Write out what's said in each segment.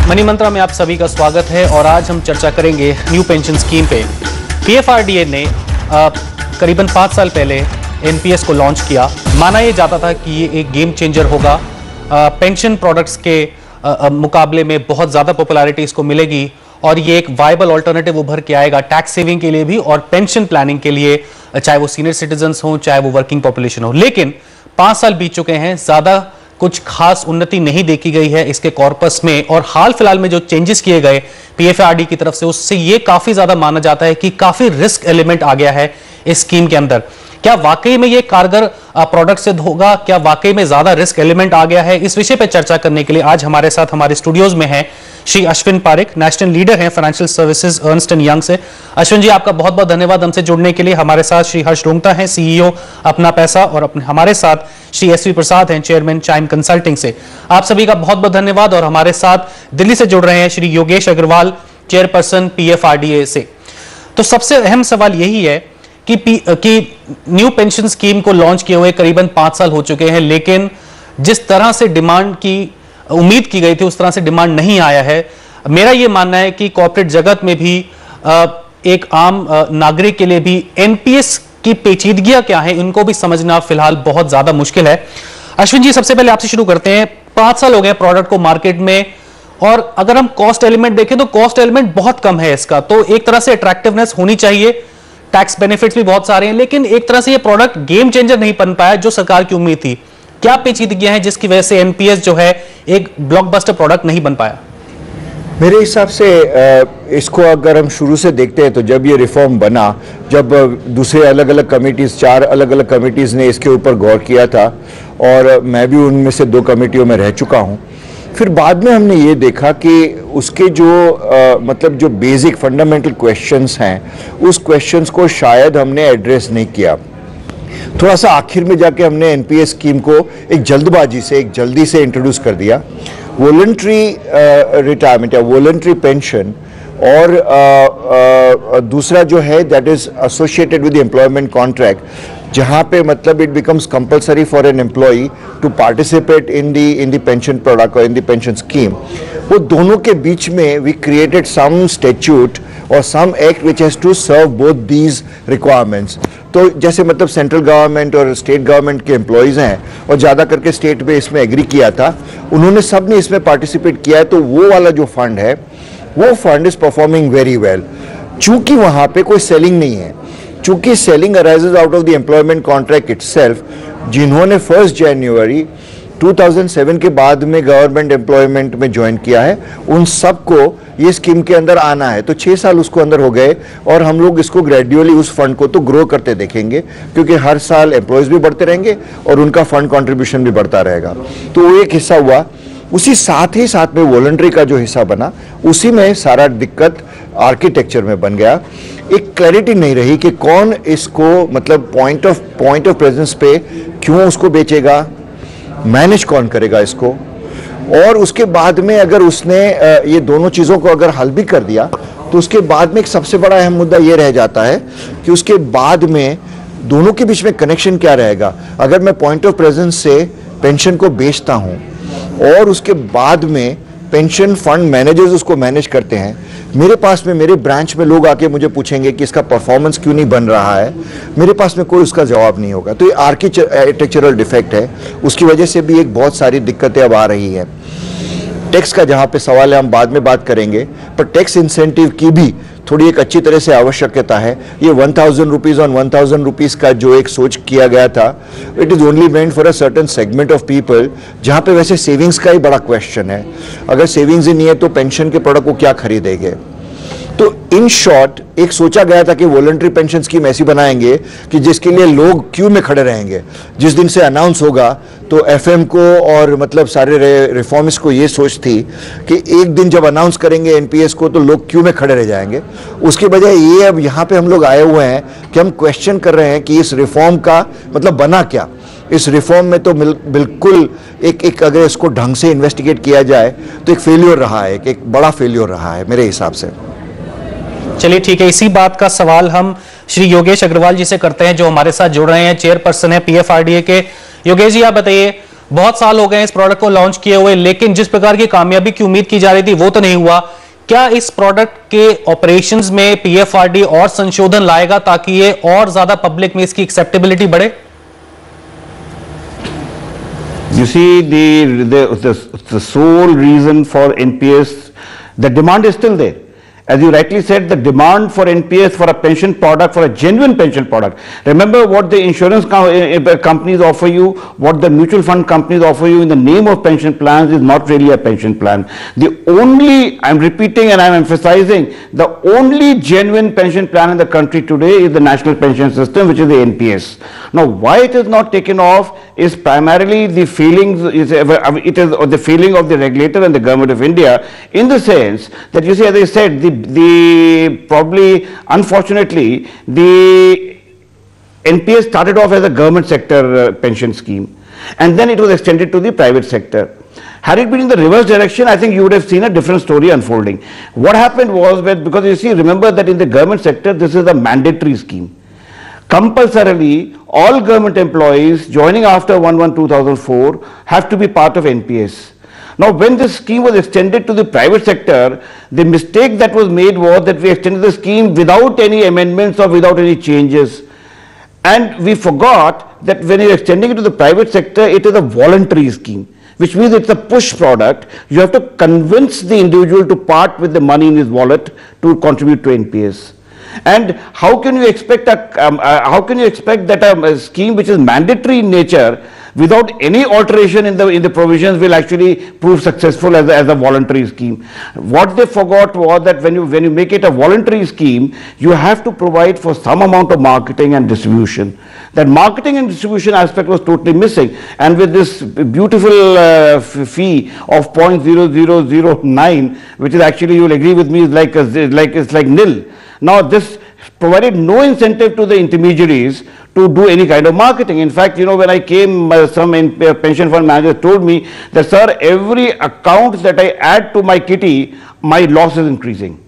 Money मंत्रा में आप सभी का स्वागत है और आज हम चर्चा करेंगे न्यू पेंशन स्कीम पे। पीएफआरडीए ने करीबन 5 साल पहले एनपीएस को लॉन्च किया। माना यह जाता था कि ये एक गेम चेंजर होगा, पेंशन प्रोडक्ट्स के मुकाबले में बहुत ज़्यादा पॉपुलैरिटी इसको मिलेगी और ये एक वायबल ऑल्टरनेटिव उभर के आएगा टैक्स सेविंग के लिए भी और पेंशन प्लानिंग के लिए, चाहे वो सीनियर सिटीजन्स हों चाहे वो वर्किंग पॉपुलेशन हो। लेकिन 5 साल बीत चुके हैं, ज़्यादा कुछ खास उन्नति नहीं देखी गई है इसके कॉर्पस में और हाल फिलहाल में जो चेंजेस किए गए पीएफआरडी की तरफ से, उससे ये काफी ज्यादा माना जाता है कि काफी रिस्क एलिमेंट आ गया है इस स्कीम के अंदर। क्या वाकई में ये कारगर प्रोडक्ट सिद्ध होगा? क्या वाकई में ज्यादा रिस्क एलिमेंट आ गया है? इस विषय पर चर्चा करने के लिए आज हमारे साथ हमारे स्टूडियोज में है श्री अश्विन पारिक, नेशनल लीडर हैं financial services Ernst and young से। अश्विन जी, आपका बहुत बहुत धन्यवाद हमसे जुड़ने के लिए। हमारे साथ श्री हर्ष रोंगटा हैं, सीईओ अपना पैसा, और हमारे साथ श्री एसवी प्रसाद हैं, चेयरमैन चाइम कंसल्टिंग से। आप सभी का बहुत बहुत धन्यवाद। और हमारे साथ दिल्ली से जुड़ रहे हैं श्री योगेश अग्रवाल, चेयरपर्सन पीएफआरडीए से। तो सबसे अहम सवाल यही है कि न्यू पेंशन स्कीम को लॉन्च किए हुए करीबन 5 साल हो चुके हैं, लेकिन जिस तरह से डिमांड की उम्मीद की गई थी उस तरह से डिमांड नहीं आया है। मेरा यह मानना है कि कॉर्पोरेट जगत में भी एक आम नागरिक के लिए भी एनपीएस की पेचीदगियां क्या है इनको भी समझना फिलहाल बहुत ज्यादा मुश्किल है। अश्विन जी, सबसे पहले आपसे शुरू करते हैं। 5 साल हो गए प्रोडक्ट को मार्केट में और अगर हम कॉस्ट एलिमेंट देखें तो कॉस्ट एलिमेंट बहुत कम है इसका, तो एक तरह से अट्रैक्टिवनेस होनी चाहिए, टैक्स बेनिफिट्स भी बहुत सारे हैं, लेकिन एक तरह से ये प्रोडक्ट गेम चेंजर नहीं बन पाया जो सरकार की उम्मीद थी। क्या पेचीदगियां हैं जिसकी वजह से एनपीएस जो है एक ब्लॉकबस्टर प्रोडक्ट नहीं बन पाया? मेरे हिसाब से इसको अगर हम शुरू से देखते हैं तो जब ये रिफॉर्म बना, जब दूसरे अलग अलग कमिटीज़, 4 अलग अलग कमिटीज़ ने इसके ऊपर गौर किया था और मैं भी उनमें से 2 कमिटियों में रह चुका हूँ। फिर बाद में हमने ये देखा कि उसके जो मतलब जो बेसिक फंडामेंटल क्वेश्चंस हैं, उस क्वेश्चंस को शायद हमने एड्रेस नहीं किया। थोड़ा सा आखिर में जाके हमने एनपीएस स्कीम को एक जल्दबाजी से, एक जल्दी से इंट्रोड्यूस कर दिया। वॉलंटरी रिटायरमेंट या वॉलंटरी पेंशन और दूसरा जो है that is associated with the employment contract, जहाँ पे मतलब it becomes compulsory for an employee to participate in the pension product और इन द पेंशन स्कीम। वो दोनों के बीच में वी क्रिएटेड सम स्टैट्यूट और some act which has to serve both these requirements. तो जैसे मतलब सेंट्रल गवर्नमेंट और स्टेट गवर्नमेंट के एम्प्लॉयज़ हैं और ज़्यादा करके स्टेट में इसमें एग्री किया था, उन्होंने सब ने इसमें पार्टिसिपेट किया है। तो वो वाला जो फंड है वो fund is performing very well. चूँकि वहाँ पे कोई सेलिंग नहीं है, चूँकि selling arises out of the employment contract itself, जिन्होंने 1 जनवरी 2007 के बाद में गवर्नमेंट एम्प्लॉयमेंट में ज्वाइन किया है, उन सबको ये स्कीम के अंदर आना है। तो 6 साल उसको अंदर हो गए और हम लोग इसको ग्रेजुअली उस फंड को तो ग्रो करते देखेंगे, क्योंकि हर साल एम्प्लॉयज़ भी बढ़ते रहेंगे और उनका फंड कंट्रीब्यूशन भी बढ़ता रहेगा। तो वो एक हिस्सा हुआ। उसी साथ ही साथ में वॉलंटरी का जो हिस्सा बना, उसी में सारा दिक्कत आर्किटेक्चर में बन गया। एक क्लैरिटी नहीं रही कि कौन इसको मतलब पॉइंट ऑफ प्रेजेंस पे क्यों उसको बेचेगा, मैनेज कौन करेगा इसको। और उसके बाद में अगर उसने ये दोनों चीज़ों को अगर हल भी कर दिया तो उसके बाद में एक सबसे बड़ा अहम मुद्दा ये रह जाता है कि उसके बाद में दोनों के बीच में कनेक्शन क्या रहेगा। अगर मैं पॉइंट ऑफ प्रेजेंस से पेंशन को बेचता हूँ और उसके बाद में पेंशन फंड मैनेजर्स उसको मैनेज करते हैं, मेरे पास में मेरे ब्रांच में लोग आके मुझे पूछेंगे कि इसका परफॉर्मेंस क्यों नहीं बन रहा है, मेरे पास में कोई उसका जवाब नहीं होगा। तो ये आर्किटेक्चरल डिफेक्ट है, उसकी वजह से भी एक बहुत सारी दिक्कतें अब आ रही है। टैक्स का जहाँ पे सवाल है हम बाद में बात करेंगे, पर टैक्स इंसेंटिव की भी थोड़ी एक अच्छी तरह से आवश्यकता है। ये 1000 रुपीज़ ऑन 1000 रुपीज़ का जो एक सोच किया गया था, it is only meant for a certain segment of people, जहाँ पे वैसे सेविंग्स का ही बड़ा क्वेश्चन है। अगर सेविंग्स ही नहीं है तो पेंशन के प्रोडक्ट को क्या खरीदेंगे। तो इन शॉर्ट एक सोचा गया था कि वॉलंटरी पेंशन स्कीम ऐसी बनाएंगे कि जिसके लिए लोग क्यू में खड़े रहेंगे। जिस दिन से अनाउंस होगा तो एफएम को और मतलब सारे रिफॉर्मिस्ट को ये सोच थी कि एक दिन जब अनाउंस करेंगे एनपीएस को तो लोग क्यू में खड़े रह जाएंगे। उसके बजाय ये अब यहाँ पे हम लोग आए हुए हैं कि हम क्वेश्चन कर रहे हैं कि इस रिफॉर्म का मतलब बना क्या। इस रिफॉर्म में तो बिल्कुल एक अगर इसको ढंग से इन्वेस्टिगेट किया जाए तो एक फेल्योर रहा है, एक बड़ा फेल्योर रहा है मेरे हिसाब से। चलिए ठीक है, इसी बात का सवाल हम श्री योगेश अग्रवाल जी से करते हैं जो हमारे साथ जुड़ रहे हैं, चेयरपर्सन है पीएफआरडीए के। योगेश जी आप बताइए, बहुत साल हो गए इस प्रोडक्ट को लॉन्च किए हुए, लेकिन जिस प्रकार की कामयाबी की उम्मीद की जा रही थी वो तो नहीं हुआ। क्या इस प्रोडक्ट के ऑपरेशंस में पीएफआरडीए और संशोधन लाएगा ताकि ये और ज्यादा पब्लिक में इसकी एक्सेप्टेबिलिटी बढ़े? You see, the sole reason for NPS, the demand is still there. As you rightly said, the demand for NPS for a pension product, for a genuine pension product. Remember what the insurance companies offer you, what the mutual fund companies offer you in the name of pension plans is not really a pension plan. The only, I'm repeating and I'm emphasizing, the only genuine pension plan in the country today is the National Pension System, which is the NPS. Now, why it is not taken off is primarily the feelings, it is the feeling of the regulator and the government of India, in the sense that you see, as I said, the probably unfortunately the NPS started off as a government sector pension scheme, and then it was extended to the private sector. Had it been in the reverse direction, I think you would have seen a different story unfolding. What happened was that, because you see, remember that in the government sector this is a mandatory scheme. Compulsorily, all government employees joining after 1/1/2004 have to be part of NPS. Now, when this scheme was extended to the private sector, the mistake that was made was that we extended the scheme without any amendments or without any changes. And we forgot that when you're extending it to the private sector, it is a voluntary scheme, which means it's a push product. You have to convince the individual to part with the money in his wallet to contribute to NPS. And how can you expect that a scheme which is mandatory in nature, without any alteration in the provisions, will actually prove successful as a voluntary scheme? What they forgot was that when you make it a voluntary scheme, you have to provide for some amount of marketing and distribution. That marketing and distribution aspect was totally missing, and with this beautiful fee of 0.0009, which is actually, you will agree with me, is like nil. Now, this provided no incentive to the intermediaries to do any kind of marketing. In fact, you know, when I came, some pension fund managers told me that, sir, every account that I add to my kitty, my loss is increasing.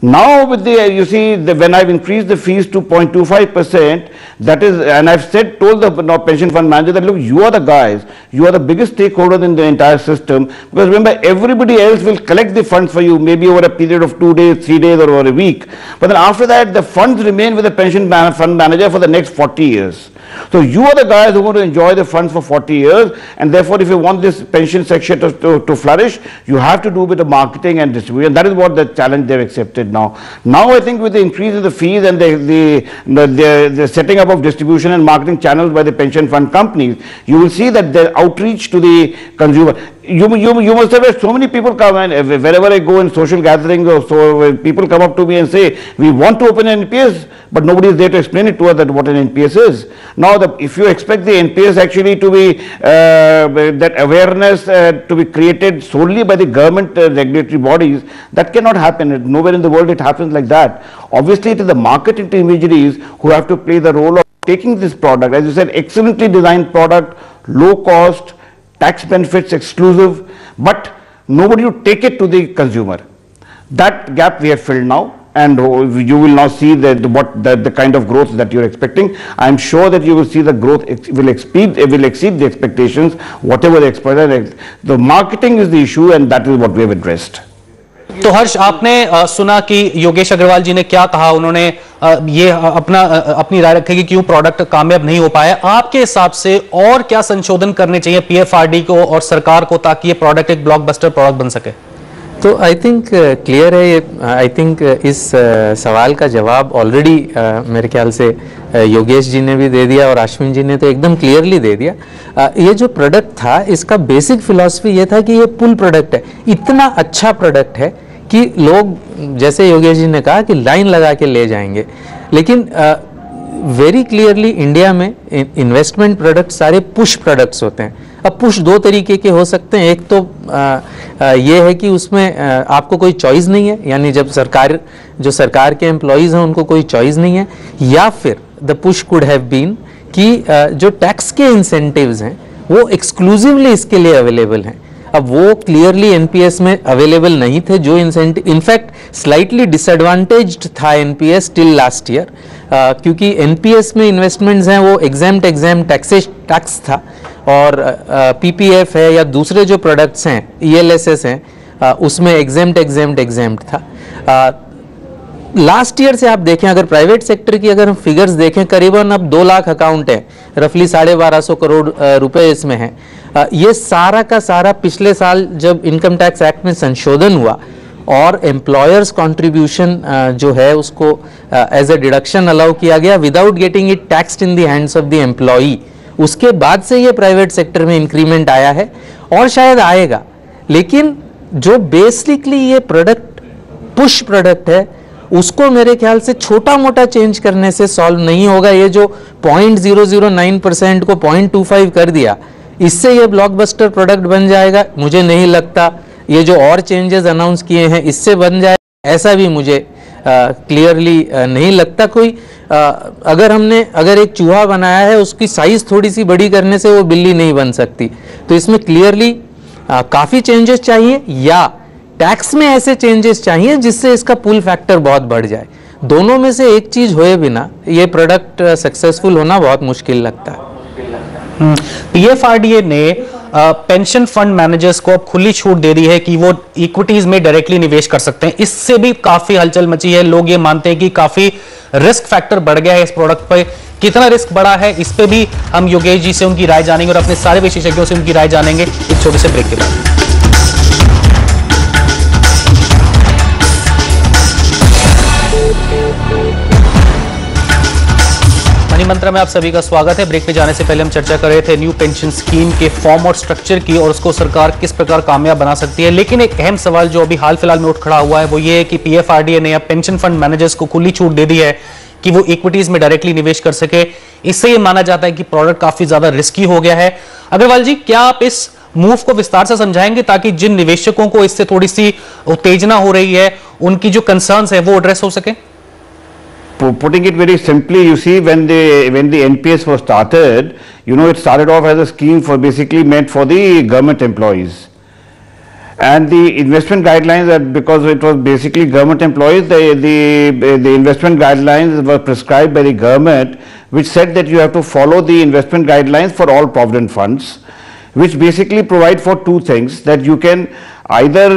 Now, with the, you see, when I've increased the fees to 0.25%, that is, and I've told the pension fund manager that, look, you are the guys, you are the biggest stakeholder in the entire system, because remember, everybody else will collect the funds for you, maybe over a period of 2 days, 3 days, or over a week. But then after that, the funds remain with the pension fund manager for the next 40 years. So you are the guys who are going to enjoy the funds for 40 years, and therefore if you want this pension section to flourish, you have to do a bit of marketing and distribution. That is what the challenge they've accepted now. Now I think with the increase in the fees and the setting up of distribution and marketing channels by the pension fund companies, you will see that their outreach to the consumer. You must have had so many people come, and wherever I go in social gatherings or so, people come up to me and say, we want to open an NPS, but nobody is there to explain it to us that what an NPS is. Now, if you expect the NPS actually to be, that awareness to be created solely by the government regulatory bodies, that cannot happen. Nowhere in the world it happens like that. Obviously, it is the market intermediaries who have to play the role of taking this product, as you said, excellently designed product, low cost, tax benefits exclusive, but nobody would take it to the consumer. That gap we have filled now, and you will now see the kind of growth that you are expecting. I am sure that you will see the growth will exceed the expectations, whatever the expectation. The marketing is the issue, and that is what we have addressed. तो हर्ष, आपने सुना कि योगेश अग्रवाल जी ने क्या कहा। उन्होंने ये अपनी राय रखी कि क्यों प्रोडक्ट कामयाब नहीं हो पाया। आपके हिसाब से और क्या संशोधन करने चाहिए पीएफआरडी को और सरकार को ताकि ये प्रोडक्ट एक ब्लॉकबस्टर प्रोडक्ट बन सके? तो आई थिंक क्लियर है ये। आई थिंक इस सवाल का जवाब ऑलरेडी मेरे ख्याल से योगेश जी ने भी दे दिया और अश्विन जी ने तो एकदम क्लियरली दे दिया। ये जो प्रोडक्ट था, इसका बेसिक फिलॉसफी ये था कि ये पुल प्रोडक्ट है, इतना अच्छा प्रोडक्ट है कि लोग, जैसे योगेश जी ने कहा, कि लाइन लगा के ले जाएंगे। लेकिन वेरी क्लियरली इंडिया में इन्वेस्टमेंट प्रोडक्ट सारे पुश प्रोडक्ट्स होते हैं। अब पुश दो तरीके के हो सकते हैं। एक तो ये है कि उसमें आपको कोई चॉइस नहीं है, यानी जब जो सरकार के एम्प्लॉयज़ हैं उनको कोई चॉइस नहीं है, या फिर the push could have been कि जो टैक्स के इंसेंटिव्स हैं वो एक्सक्लूसिवली इसके लिए अवेलेबल हैं। अब वो क्लियरली एनपीएस में अवेलेबल नहीं थे, जो इंसेंटिव इनफैक्ट स्लाइटली डिसएडवांटेज्ड था एनपीएस टिल लास्ट ईयर, क्योंकि एनपीएस में इन्वेस्टमेंट्स हैं वो एग्जाम टैक्स था, और पीपीएफ है या दूसरे जो प्रोडक्ट्स हैं ईएलएसएस हैं उसमें एग्जाम्ड था। लास्ट ईयर से आप देखें, अगर प्राइवेट सेक्टर की अगर हम फिगर्स देखें, करीबन अब 2 लाख अकाउंट है, रफली 1250 करोड़ रुपए इसमें हैं। ये सारा का सारा पिछले साल जब इनकम टैक्स एक्ट में संशोधन हुआ और एम्प्लॉयर्स कंट्रीब्यूशन जो है उसको एज ए डिडक्शन अलाउ किया गया without getting it taxed in the hands of the employee, उसके बाद से ये प्राइवेट सेक्टर में इंक्रीमेंट आया है और शायद आएगा। लेकिन जो बेसिकली ये प्रोडक्ट पुश प्रोडक्ट है उसको मेरे ख्याल से छोटा मोटा चेंज करने से सॉल्व नहीं होगा। ये जो 0.009% को 0.25 कर दिया, इससे ये ब्लॉकबस्टर प्रोडक्ट बन जाएगा, मुझे नहीं लगता। ये जो और चेंजेस अनाउंस किए हैं इससे बन जाए, ऐसा भी मुझे क्लियरली नहीं लगता। कोई अगर एक चूहा बनाया है उसकी साइज थोड़ी सी बड़ी करने से वो बिल्ली नहीं बन सकती। तो इसमें क्लियरली काफ़ी चेंजेस चाहिए या टैक्स में ऐसे चेंजेस चाहिए जिससे इसका पुल फैक्टर बहुत बढ़ जाए। दोनों में से एक चीज होए बिना ये प्रोडक्ट सक्सेसफुल होना बहुत मुश्किल लगता है। पीएफआरडीए ने पेंशन फंड मैनेजर्स को अब खुली छूट दे दी है कि वो इक्विटीज में डायरेक्टली निवेश कर सकते हैं। इससे भी काफी हलचल मची है, लोग ये मानते हैं कि काफी रिस्क फैक्टर बढ़ गया है इस प्रोडक्ट पे। कितना रिस्क बढ़ा है इस पे भी हम योगेश जी से उनकी राय जानेंगे और अपने सारे विशेषज्ञों से उनकी राय जानेंगे एक छोटे से ब्रेक के बाद। मनी मंत्रा में आप सभी का स्वागत है। ब्रेक पे जाने से पहले हम चर्चा कर रहे थे न्यू पेंशन स्कीम के फॉर्म और स्ट्रक्चर की और उसको सरकार किस प्रकार कामयाब बना सकती है। लेकिन एक अहम सवाल जो अभी हाल फिलहाल में उठ खड़ा हुआ है वो ये है कि पीएफआरडीए ने अब पेंशन फंड मैनेजर्स को खुली छूट दे दी है कि वो इक्विटीज में डायरेक्टली निवेश कर सके। इससे ये माना जाता है कि प्रोडक्ट काफी ज्यादा रिस्की हो गया है। अग्रवाल जी, क्या आप इस मूव को विस्तार से समझाएंगे ताकि जिन निवेशकों को इससे थोड़ी सी उत्तेजना हो रही है उनकी जो कंसर्न्स है वो एड्रेस हो सके? Putting it very simply, you see, when the NPS was started, it started off as a scheme for basically meant for the government employees, and the investment guidelines, that because it was basically government employees, the investment guidelines were prescribed by the government, which said that you have to follow the investment guidelines for all provident funds, which basically provide for two things, that you can either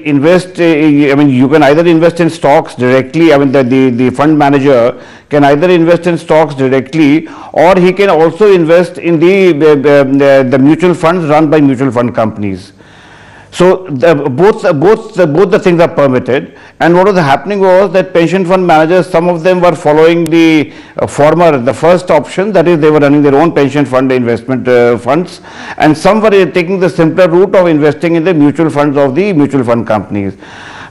invest, you can either invest in stocks directly, the fund manager can either invest in stocks directly, or he can also invest in the mutual funds run by mutual fund companies. So both the things are permitted, and what was happening was that pension fund managers, some of them were following the the first option, that is they were running their own pension fund investment funds, and some were taking the simpler route of investing in the mutual funds of the mutual fund companies.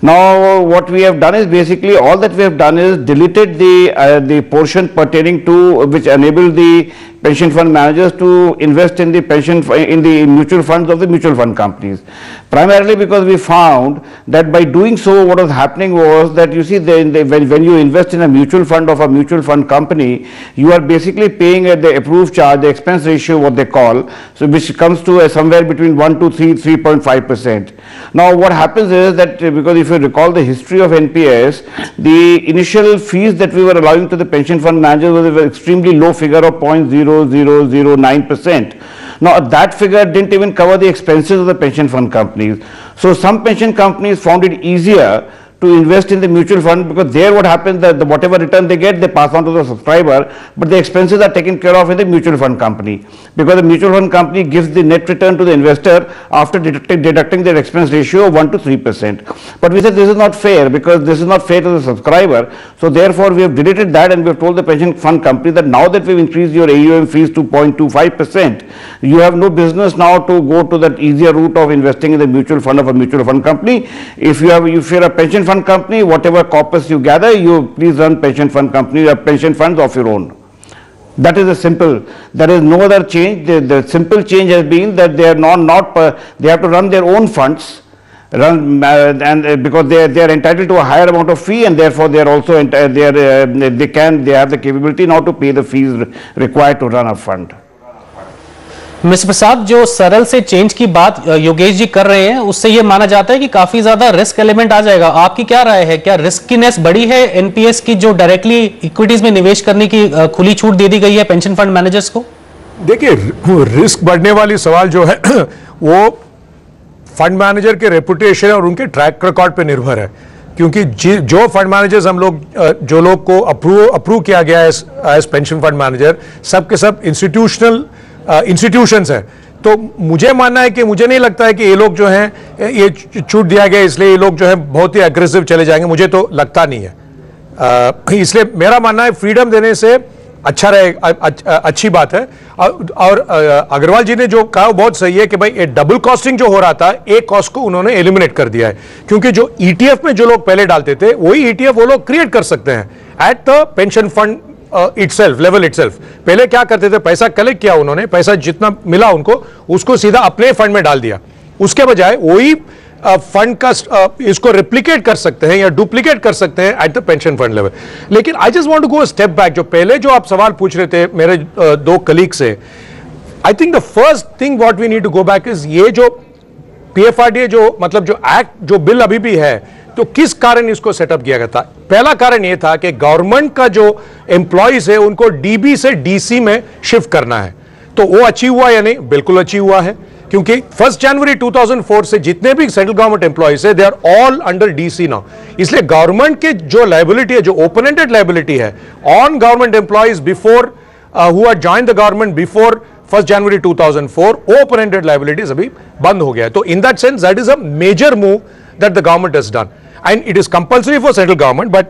Now what we have done is basically all that we have done is deleted the portion pertaining to which enable the pension fund managers to invest in the mutual funds of the mutual fund companies, primarily because we found that by doing so what was happening was that you see when you invest in a mutual fund of a mutual fund company, you are basically paying the approved charge, the expense ratio what they call, so which comes to somewhere between 1 to 3.5%. Now what happens is that because if you recall the history of NPS, the initial fees that we were allowing to the pension fund managers was an extremely low figure of 0.0009%. Now that figure didn't even cover the expenses of the pension fund companies. So some pension companies found it easier to invest in the mutual fund, because there what happens that whatever return they get, they pass on to the subscriber, but the expenses are taken care of in the mutual fund company, because the mutual fund company gives the net return to the investor after deducting their expense ratio of 1 to 3%. But we said this is not fair, because this is not fair to the subscriber. So therefore we have deleted that, and we have told the pension fund company that now that we have increased your AUM fees to 0.25%, you have no business now to go to that easier route of investing in the mutual fund of a mutual fund company. If you are a pension fund company, whatever corpus you gather, you please run pension fund company or pension funds of your own. That is a simple, there is no other change. The simple change has been that they are they have to run their own funds, because they are entitled to a higher amount of fee, and therefore they are also they have the capability now to pay the fees required to run a fund. Mister Prasad, जो सरल से change की बात योगेश जी कर रहे हैं उससे ये माना जाता है कि काफी ज्यादा रिस्क एलिमेंट आ जाएगा। आपकी क्या राय है, क्या रिस्कीनेस बढ़ी है एनपीएस की, जो डायरेक्टली इक्विटीज में निवेश करने की खुली छूट दे दी गई है पेंशन फंड मैनेजर्स को? देखिए, रिस्क बढ़ने वाली सवाल जो है वो फंड मैनेजर के रेपुटेशन और उनके ट्रैक रिकॉर्ड पे निर्भर है, क्योंकि जो फंड मैनेजर्स हम लोग जो लोग को अप्रूव किया गया है एज पेंशन फंड मैनेजर, सब के सब इंस्टीट्यूशंस है। तो मुझे मानना है कि मुझे नहीं लगता है कि ये लोग जो हैं ये छूट दिया गया इसलिए ये लोग जो है बहुत ही एग्रेसिव चले जाएंगे, मुझे तो लगता नहीं है। इसलिए मेरा मानना है फ्रीडम देने से अच्छा रहे, अच्छी बात है। और अग्रवाल जी ने जो कहा बहुत सही है कि भाई ये डबल कॉस्टिंग जो हो रहा था, एक कॉस्ट को उन्होंने एलिमिनेट कर दिया है, क्योंकि जो ईटीएफ में जो लोग पहले डालते थे वही ईटीएफ वो लोग क्रिएट कर सकते हैं at the pension fund itself, level itself. पहले क्या करते थे, पैसा कलेक्ट किया उन्होंने, पैसा जितना मिला उनको उसको सीधा अपने फंड में डाल दिया। उसके बजाय वही फंड का इसको रिप्लिकेट कर सकते हैं या डुप्लीकेट कर सकते हैं at the pension fund level. लेकिन I just want to go step back. जो पहले जो आप सवाल पूछ रहे थे मेरे दो कलीग से, I think the first thing what we need to go back is ये जो पीएफआरडीए जो मतलब जो एक्ट जो बिल अभी भी है, तो किस कारण इसको सेटअप किया गया था? पहला कारण यह था कि गवर्नमेंट का जो एम्प्लॉइज है उनको डीबी से डीसी में शिफ्ट करना है। तो वो अचीव हुआ या नहीं? बिल्कुल अचीव हुआ है, क्योंकि 1 जनवरी 2004 से जितने भी सेंट्रल गवर्नमेंट एम्प्लॉइज है they are all under DC now. इसलिए गवर्नमेंट के जो लायबिलिटी है, जो ओपन एंडेड लायबिलिटी है on government employees before who are join the government before 1 January 2004, open ended liabilities अभी बंद हो गया है। तो in that sense that is a major move that the government has done and it is compulsory for central government. But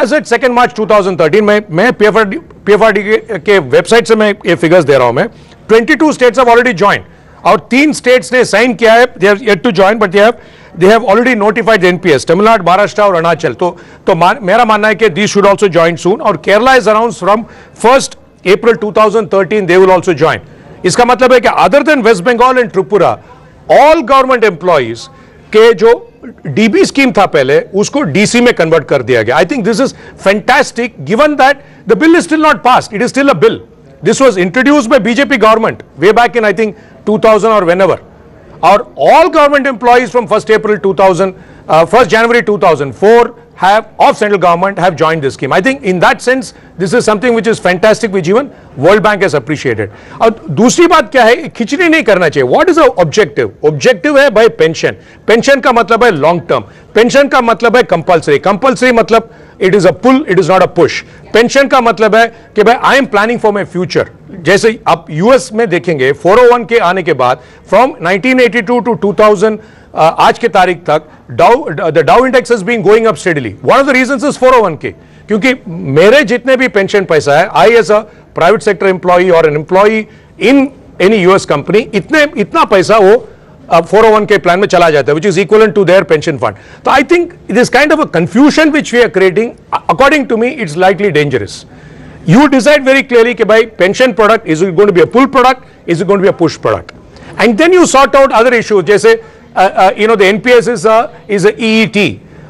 as at 2 March 2013 मैं पीएफआरडी के website से मैं ये फिगर्स दे रहा हूं मैं, 22 स्टेट्स हैव ऑलरेडी ज्वाइन और 3 स्टेट्स ने साइन किया है, they are yet to join but they have already notified NPS, Tamil Nadu, Maharashtra और अरुणाचल। तो मेरा मानना है कि this should also join soon. और Kerala is announce from 1 April 2013 they will also join। इसका मतलब है कि other than West Bengal and Tripura, all government employees के जो डीबी स्कीम था पहले उसको डीसी में कन्वर्ट कर दिया गया। I think this is fantastic given that the bill is still not passed, it is still a bill. This was introduced by BJP government way back in I think 2000 or whenever, or all government employees from 1 January 2004 have of central government have joined this scheme. I think in that sense this is something which is fantastic, which even World Bank has appreciated. और दूसरी बात क्या है, खिचड़ी नहीं करना चाहिए। What is the objective? Objective है भाई पेंशन। पेंशन का मतलब है लॉन्ग टर्म, पेंशन का मतलब है कंपल्सरी, कंपल्सरी मतलब it is a pull, it is not a push. Pension का मतलब है कि भाई I am planning for my future. जैसे आप यूएस में देखेंगे 401 के आने के बाद फ्रॉम 1982 टू 2000 आज के तारीख तक the Dow index has been going up steadily. One of the reasons is 401 k, क्योंकि मेरे जितने भी पेंशन पैसा है, I as a private sector employee और an employee in any US company, इतना पैसा वो 401 के प्लान में चला जाता है, which is equivalent to their pension fund. So I think this kind of a confusion which we are creating, according to me, it's likely dangerous. You decide very clearly कि भाई pension product, is it going to be a pull product, is it going to be a push product, and then you sort out other issues. जैसे the NPS is a EET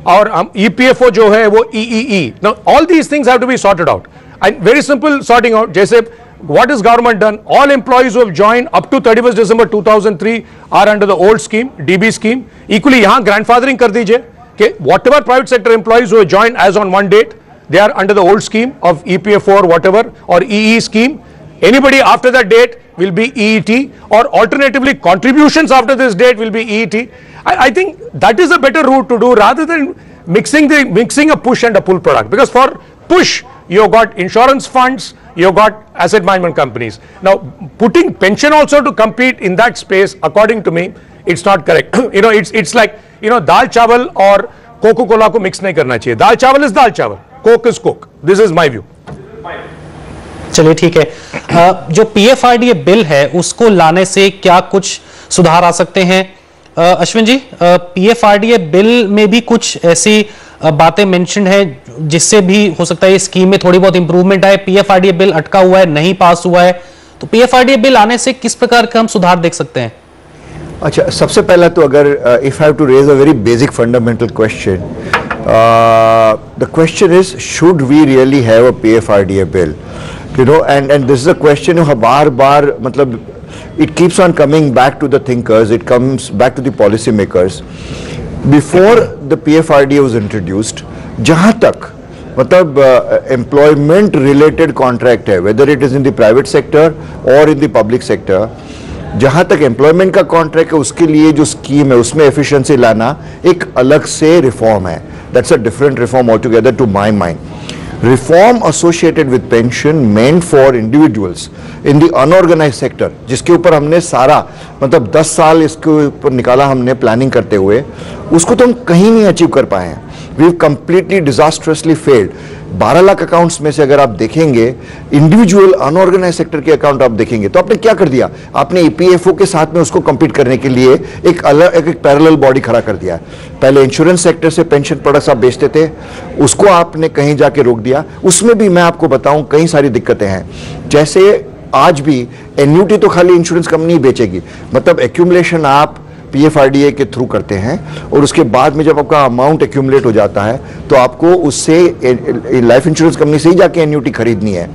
और EPFO जो है वो EEE. Now all these things have to be sorted out, and very simple sorting out. जैसे what has government done? All employees who have joined up to 31st December 2003 are under the old scheme, DB scheme. Equally, यहाँ grandfathering कर दीजिए कि whatever private sector employees who have joined as on one date, they are under the old scheme of EPF or whatever or EE scheme. Anybody after that date will be EET, or alternatively contributions after this date will be EET. I think that is a better route to do rather than mixing a push and a pull product, because for push you've got insurance funds, you've got asset management companies. Now putting pension also to compete in that space, according to me, it's not correct. It's like दाल चावल और cocoa Cola को mix नहीं करना चाहिए। दाल चावल is दाल चावल, Coke is Coke. This is my view. चलिए ठीक है। जो पीएफआरडीए बिल है उसको लाने से क्या कुछ सुधार आ सकते हैं? अश्विन जी, पीएफआरडीए बिल में भी कुछ ऐसी बातें मेंशन है जिससे भी हो सकता है स्कीम में थोड़ी बहुत इंप्रूवमेंट आए। पीएफआरडीए बिल अटका हुआ है, नहीं पास हुआ है, तो पीएफआरडीए बिल आने से किस प्रकार का हम सुधार देख सकते हैं? अच्छा, सबसे पहला तो अगर if I have to raise a very basic fundamental question, the question is should we really have a PFRDA bill, and this is a question बार बार मतलब it keeps on coming back to the thinkers, it comes back to the policy makers. Before the PFRDA was introduced, जहाँ तक मतलब employment related contract है, whether it is in the private sector और in the public sector, जहां तक employment का contract है उसके लिए जो स्कीम है उसमें एफिशिएंसी लाना एक अलग से रिफॉर्म है. That's a different reform altogether to my mind. Reform associated with pension meant for individuals in the unorganized sector, जिसके ऊपर हमने सारा मतलब 10 साल इसके ऊपर निकाला हमने प्लानिंग करते हुए, उसको तो हम कहीं नहीं अचीव कर पाए हैं. We've completely disastrously failed. 12 lakh accounts में से अगर आप देखेंगे इंडिविजुअल अनऑर्गेनाइज सेक्टर के अकाउंट आप देखेंगे तो आपने क्या कर दिया, आपने ईपीएफओ के साथ में उसको compete करने के लिए एक अलग एक पैरेलल बॉडी खड़ा कर दिया. पहले इंश्योरेंस सेक्टर से पेंशन प्रोडक्ट्स आप बेचते थे, उसको आपने कहीं जाके रोक दिया. उसमें भी मैं आपको बताऊं कई सारी दिक्कतें हैं. जैसे आज भी एन्यूटी तो खाली इंश्योरेंस कंपनी ही बेचेगी, मतलब एक्यूमुलेशन आप पीएफआरडीए के थ्रू करते हैं और उसके बाद में जब आपका अमाउंट एक्यूमुलेट हो जाता है तो आपको उससे लाइफ इंश्योरेंस कंपनी से ही जाके एन्यूटी खरीदनी है.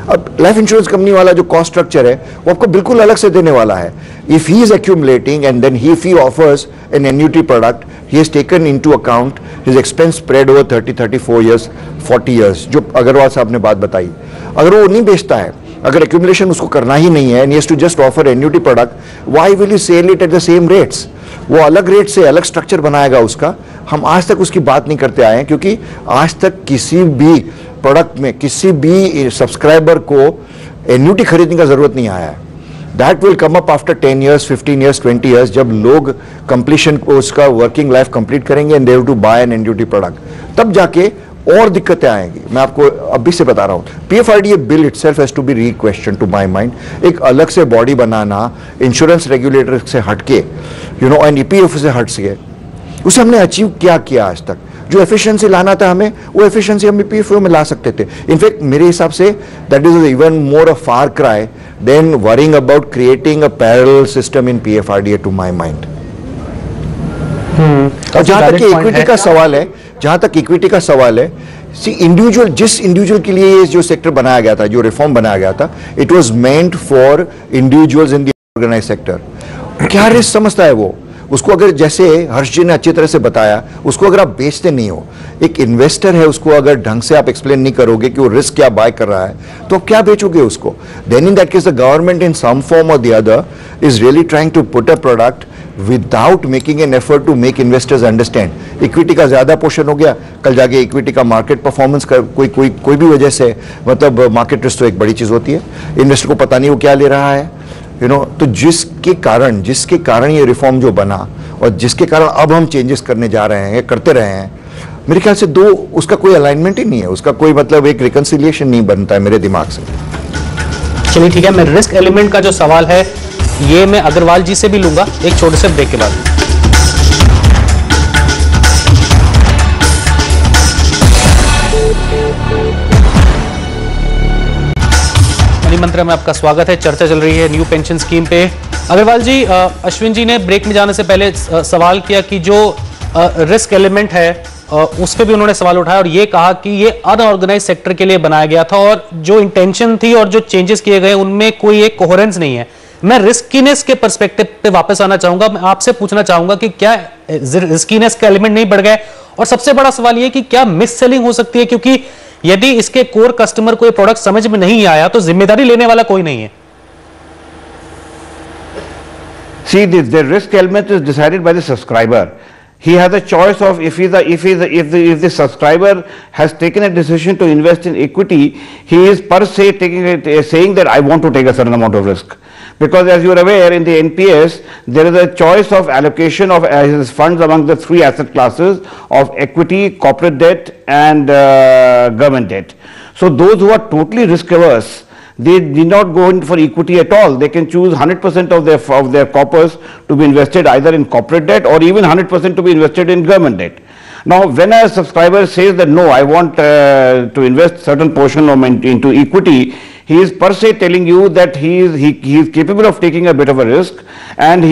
अब लाइफ इंश्योरेंस कंपनी वाला जो कॉस्ट स्ट्रक्चर है वो आपको बिल्कुल अलग से देने वाला है. If he is accumulating and then if he offers an annuity product, he has taken into account his expense spread over 30-34 years 40 years, जो अग्रवाल साहब ने बात बताई. अगर वो नहीं बेचता है, अगर एक्यूमुलेशन उसको करना ही नहीं है and he has to just offer annuity product, why will he sell it at the same rates? वो अलग रेट से अलग स्ट्रक्चर बनाएगा उसका. हम आज तक उसकी बात नहीं करते आए हैं क्योंकि आज तक किसी भी प्रोडक्ट में किसी भी सब्सक्राइबर को एन्यूटी खरीदने का जरूरत नहीं आया है. That will come up after 10 years, 15 years, 20 years, जब लोग कंप्लीशन को उसका वर्किंग लाइफ कंप्लीट करेंगे and they have to buy an annuity product, तब जाके और दिक्कतें आएंगी. मैं आपको अभी से बता रहा हूं. PFRDA bill itself has to be requestion to my mind. एक अलग से बॉडी बनाना इंश्योरेंस रेगुलेटर से हटके, यू नो, एंड ईपीएफ से हट सके, उसे हमने अचीव क्या किया आज तक? जो एफिशिएंसी लाना था हमें, वो एफिशिएंसी हम ईपीएफओ में ला सकते थे. इनफैक्ट मेरे हिसाब से that is even more a far cry than worrying about creating a parallel system in PFRDA to my mind. और जहां तक इक्विटी का सवाल है, जहां तक इक्विटी का सवाल है, सी इंडिविजुअल, जिस इंडिविजुअल के लिए ये जो सेक्टर बनाया गया था, जो रिफॉर्म बनाया गया था, it was meant for individuals in the organized sector. क्या रिस्क समझता है वो? उसको अगर, जैसे हर्ष जी ने अच्छी तरह से बताया, उसको अगर आप बेचते नहीं हो, एक इन्वेस्टर है, उसको अगर ढंग से आप एक्सप्लेन नहीं करोगे कि वो रिस्क क्या बाय कर रहा है, तो आप क्या बेचोगे उसको? Then in that case the government in some form और the other is really trying to put a product without making an effort to make investors understand. Equity का ज्यादा पोर्शन हो गया, कल जाके इक्विटी का मार्केट परफॉर्मेंस का कोई भी वजह से, मतलब मार्केट रिस्क तो एक बड़ी चीज होती है, इन्वेस्टर को पता नहीं वो क्या ले रहा है, यू नो. तो जिसके कारण ये रिफॉर्म जो बना और जिसके कारण अब हम चेंजेस करने जा रहे हैं, करते रहे हैं, मेरे ख्याल से दो, उसका कोई अलाइनमेंट ही नहीं है, उसका कोई मतलब एक रिकंसिलिएशन नहीं बनता है मेरे दिमाग से. चलिए ठीक है, मैं रिस्क एलिमेंट का जो सवाल है ये मैं अग्रवाल जी से भी लूंगा एक छोटे से ब्रेक के बाद. मनी मंत्रा में आपका स्वागत है. चर्चा चल रही है न्यू पेंशन स्कीम पे. अग्रवाल जी, अश्विन जी ने ब्रेक में जाने से पहले सवाल किया कि जो रिस्क एलिमेंट है उस पर भी उन्होंने सवाल उठाया और ये कहा कि ये अनऑर्गेनाइज सेक्टर के लिए बनाया गया था और जो इंटेंशन थी और जो चेंजेस किए गए उनमें कोई एक कोहेरेंस नहीं है. मैं रिस्कीनेस के पर्सपेक्टिव पे वापस आना चाहूंगा. मैं आपसे पूछना चाहूंगा कि क्या रिस्कीनेस का एलिमेंट नहीं बढ़ गए? और सबसे बड़ा सवाल ये कि क्या मिस सेलिंग हो सकती है, क्योंकि यदि इसके कोर कस्टमर को ये प्रोडक्ट समझ में नहीं आया तो जिम्मेदारी लेने वाला कोई नहीं है. See, the risk element is decided by the subscriber. He has a choice of if the subscriber has taken a decision to invest in equity, he is per se saying that I want to take a certain amount of risk. Because as you are aware, in the NPS, there is a choice of allocation of his funds among the three asset classes of equity, corporate debt and government debt. So those who are totally risk averse, they did not go in for equity at all. They can choose 100% of their corpus to be invested either in corporate debt or even 100% to be invested in government debt. Now, when a subscriber says that no, I want to invest certain portion into equity, he is per se telling you that he is capable of taking a bit of a risk, and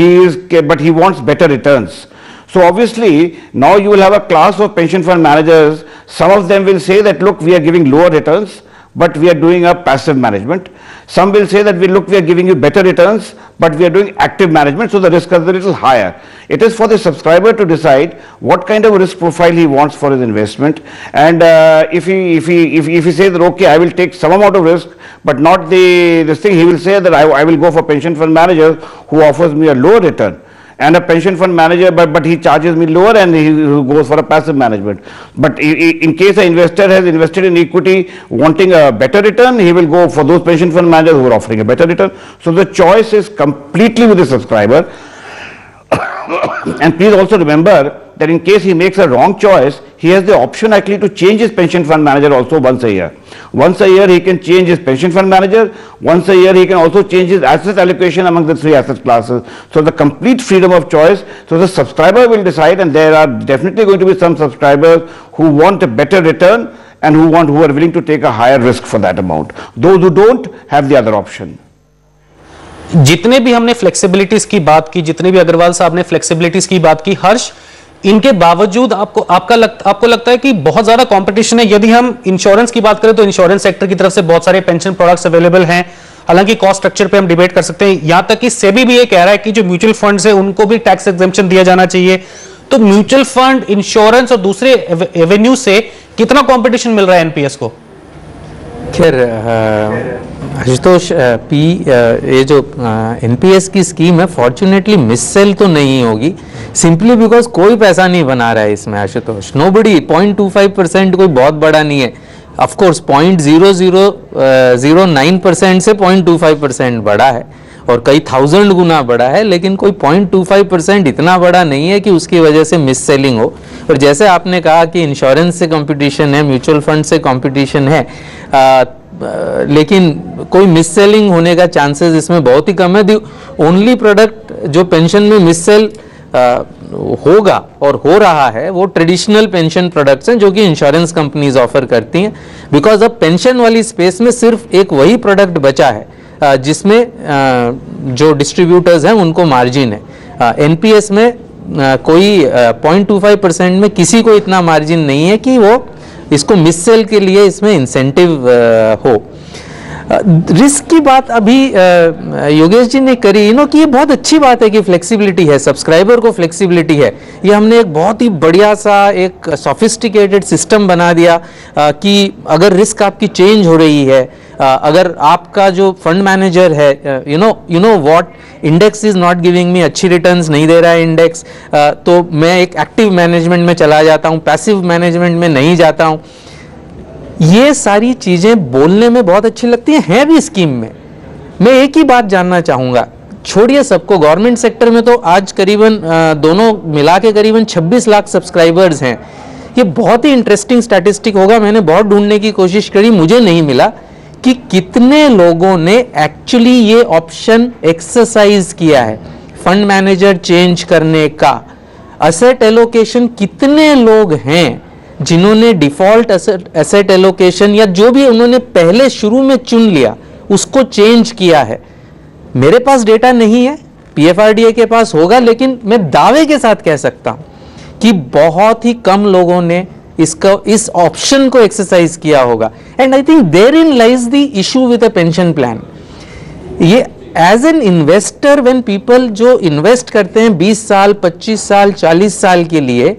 but he wants better returns. So obviously, now you will have a class of pension fund managers. Some of them will say that look, we are giving lower returns, but we are doing a passive management. Some will say that we are giving you better returns, but we are doing active management, so the risk is a little higher. It is for the subscriber to decide what kind of risk profile he wants for his investment, and if he says that okay, I will take some amount of risk, but not this thing, he will say that I will go for pension fund manager who offers me a lower return, and a pension fund manager, but he charges me lower, and he goes for a passive management. But in case an investor has invested in equity wanting a better return, he will go for those pension fund managers who are offering a better return. So the choice is completely with the subscriber. And please also remember that in case he makes a wrong choice, he has the option actually to change his pension fund manager also once a year. Once a year he can change his pension fund manager, once a year he can also change his asset allocation among the 3 asset classes. So the complete freedom of choice, so the subscriber will decide, and there are definitely going to be some subscribers who want a better return and who are willing to take a higher risk for that amount. Those who don't have the other option. जितने भी हमने flexibilities की बात की, जितने भी अग्रवाल साहब ने फ्लेक्सिबिलिटीज की बात की, हर्ष, इनके बावजूद आपको लगता है कि बहुत ज्यादा कंपटीशन है? यदि हम इंश्योरेंस की बात करें तो इंश्योरेंस सेक्टर की तरफ से बहुत सारे पेंशन प्रोडक्ट्स अवेलेबल हैं, हालांकि कॉस्ट स्ट्रक्चर पे हम डिबेट कर सकते हैं, यहां तक कि सेबी भी ये कह रहा है कि जो म्यूचुअल फंड्स है उनको भी टैक्स एग्जेम्पशन दिया जाना चाहिए। तो म्यूचुअल फंड, इंश्योरेंस और दूसरे एवेन्यू से कितना कॉम्पिटिशन मिल रहा है एनपीएस को? खैर आशुतोष, ये जो एनपीएस की स्कीम है फॉर्चुनेटली मिस सेल तो नहीं होगी, सिंपली बिकॉज कोई पैसा नहीं बना रहा है इसमें आशुतोष। नोबडी, 0.25% कोई बहुत बड़ा नहीं है। ऑफ कोर्स 0.0009% से 0.25% बड़ा है और कई 1000 गुना बड़ा है, लेकिन कोई 0.25% इतना बड़ा नहीं है कि उसकी वजह से मिस सेलिंग हो। और जैसे आपने कहा कि इंश्योरेंस से कंपटीशन है, म्यूचुअल फंड से कंपटीशन है, लेकिन कोई मिस सेलिंग होने का चांसेस इसमें बहुत ही कम है। दी ओनली प्रोडक्ट जो पेंशन में मिस सेल होगा और हो रहा है वो ट्रेडिशनल पेंशन प्रोडक्ट्स हैं जो कि इंश्योरेंस कंपनीज ऑफर करती हैं, बिकॉज अब पेंशन वाली स्पेस में सिर्फ एक वही प्रोडक्ट बचा है जिसमें जो डिस्ट्रीब्यूटर्स हैं उनको मार्जिन है। एनपीएस में कोई 0.25% में किसी को इतना मार्जिन नहीं है कि वो इसको मिस सेल के लिए इसमें इंसेंटिव हो। रिस्क की बात अभी योगेश जी ने करी, कि ये बहुत अच्छी बात है कि फ्लेक्सिबिलिटी है, सब्सक्राइबर को फ्लेक्सिबिलिटी है। ये हमने एक बहुत ही बढ़िया सा एक सोफिस्टिकेटेड सिस्टम बना दिया कि अगर रिस्क आपकी चेंज हो रही है, अगर आपका जो फंड मैनेजर है you know what, index is not giving me, अच्छी रिटर्न्स नहीं दे रहा है इंडेक्स, तो मैं एक एक्टिव मैनेजमेंट में चला जाता हूँ, पैसिव मैनेजमेंट में नहीं जाता हूँ। ये सारी चीजें बोलने में बहुत अच्छी लगती हैं भी स्कीम में। मैं एक ही बात जानना चाहूंगा, छोड़िए सबको, गवर्नमेंट सेक्टर में तो आज करीबन दोनों मिला के करीबन 26 लाख सब्सक्राइबर्स हैं। ये बहुत ही इंटरेस्टिंग स्टैटिस्टिक होगा, मैंने बहुत ढूंढने की कोशिश करी, मुझे नहीं मिला कि कितने लोगों ने एक्चुअली ये ऑप्शन एक्सरसाइज किया है, फंड मैनेजर चेंज करने का। असेट एलोकेशन कितने लोग हैं जिन्होंने डिफॉल्ट एसेट एलोकेशन या जो भी उन्होंने पहले शुरू में चुन लिया उसको चेंज किया है। मेरे पास डेटा नहीं है, पीएफआरडीए के पास होगा, लेकिन मैं दावे के साथ कह सकता हूं कि बहुत ही कम लोगों ने इस ऑप्शन को एक्सरसाइज किया होगा। And I think there in lies the issue with a pension plan. ये as an investor, when people जो इन्वेस्ट करते हैं 20 साल 25 साल 40 साल के लिए,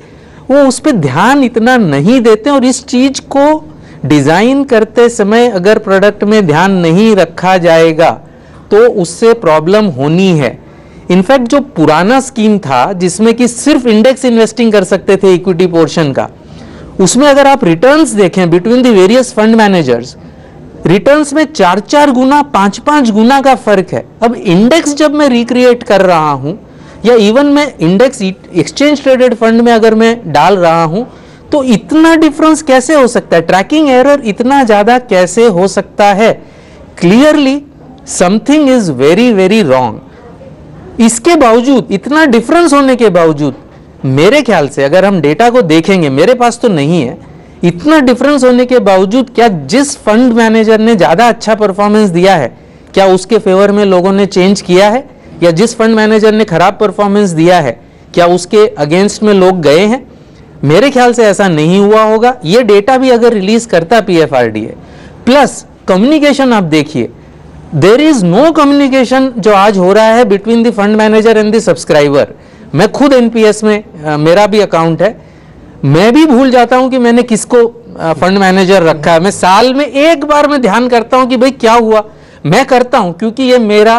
वो उस पर ध्यान इतना नहीं देते, और इस चीज को डिजाइन करते समय अगर प्रोडक्ट में ध्यान नहीं रखा जाएगा तो उससे प्रॉब्लम होनी है। इनफैक्ट जो पुराना स्कीम था जिसमें कि सिर्फ इंडेक्स इन्वेस्टिंग कर सकते थे इक्विटी पोर्शन का, उसमें अगर आप रिटर्न्स देखें between the various fund managers, returns में 4-4 गुना 5-5 गुना का फर्क है। अब इंडेक्स जब मैं रिक्रिएट कर रहा हूं या इवन मैं इंडेक्स एक्सचेंज ट्रेडेड फंड में अगर मैं डाल रहा हूं, तो इतना डिफरेंस कैसे हो सकता है, ट्रैकिंग एरर इतना ज्यादा कैसे हो सकता है? Clearly something is very very wrong. इसके बावजूद, इतना डिफरेंस होने के बावजूद, मेरे ख्याल से अगर हम डेटा को देखेंगे, मेरे पास तो नहीं है, इतना डिफरेंस होने के बावजूद क्या जिस फंड मैनेजर ने ज्यादा अच्छा परफॉर्मेंस दिया है, क्या उसके फेवर में लोगों ने चेंज किया है? या जिस फंड मैनेजर ने खराब परफॉर्मेंस दिया है, क्या उसके अगेंस्ट में लोग गए हैं? मेरे ख्याल से ऐसा नहीं हुआ होगा। ये डेटा भी अगर रिलीज करता पीएफआरडीए प्लस कम्युनिकेशन आप देखिए, देर इज नो कम्युनिकेशन जो आज हो रहा है between the fund manager and the subscriber. मैं खुद एनपीएस में मेरा भी अकाउंट है, मैं भी भूल जाता हूं कि मैंने किसको फंड मैनेजर रखा है। मैं साल में एक बार मैं ध्यान करता हूं कि भाई क्या हुआ, मैं करता हूं क्योंकि ये मेरा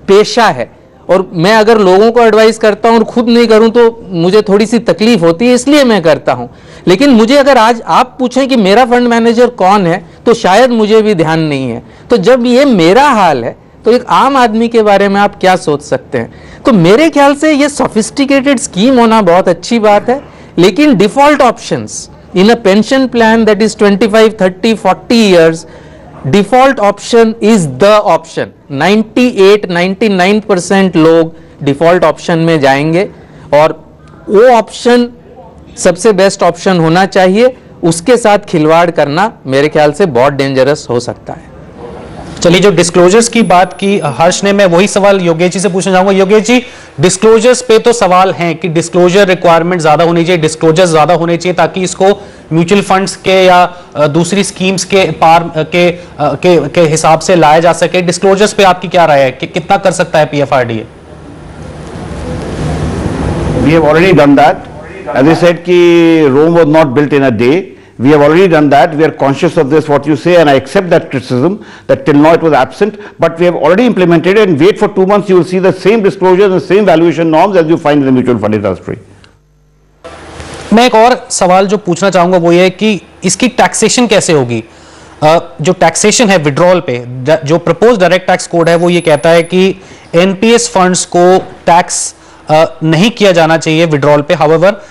पेशा है, और मैं अगर लोगों को एडवाइस करता हूं और खुद नहीं करूं तो मुझे थोड़ी सी तकलीफ होती है, इसलिए मैं करता हूं। लेकिन मुझे अगर आज आप पूछें कि मेरा फंड मैनेजर कौन है, तो शायद मुझे भी ध्यान नहीं है। तो जब ये मेरा हाल है तो एक आम आदमी के बारे में आप क्या सोच सकते हैं। तो मेरे ख्याल से ये सोफिस्टिकेटेड स्कीम होना बहुत अच्छी बात है, लेकिन default options in a pension plan that is 25, 30, 40 years, default option is the option. 98-99% लोग डिफॉल्ट ऑप्शन में जाएंगे, और वो ऑप्शन सबसे बेस्ट ऑप्शन होना चाहिए। उसके साथ खिलवाड़ करना मेरे ख्याल से बहुत डेंजरस हो सकता है। चलिए, जो डिस्क्लोजर्स की बात की हर्ष ने, मैं वही सवाल योगेश जी से पूछना चाहूंगा। योगेश जी, डिस्क्लोजर्स पे तो सवाल हैं कि डिस्क्लोजर रिक्वायरमेंट ज्यादा होनी चाहिए, डिस्क्लोजर्स ज्यादा होने चाहिए ताकि इसको म्यूचुअल फंड्स के या दूसरी स्कीम्स के पार के हिसाब से लाया जा सके। डिस्क्लोजर्स पे आपकी क्या राय है कि कितना कर सकता है PFRDA? We have already done that. As I said, कि Rome was not built in a day. We have already done that. We are conscious of this, what you say, and I accept that criticism that till now it was absent. But we have already implemented it, and wait for 2 months, you will see the same disclosures and same valuation norms as you find in the mutual fund industry. मैं एक और सवाल जो पूछना चाहूंगा वो ये कि इसकी टैक्सेशन कैसे होगी। जो टैक्सेशन है विड्रॉल पे, जो प्रपोज डायरेक्ट टैक्स कोड है वो ये कहता है कि एनपीएस फंड्स को टैक्स नहीं किया जाना चाहिए विड्रॉल पे। हाउएवर,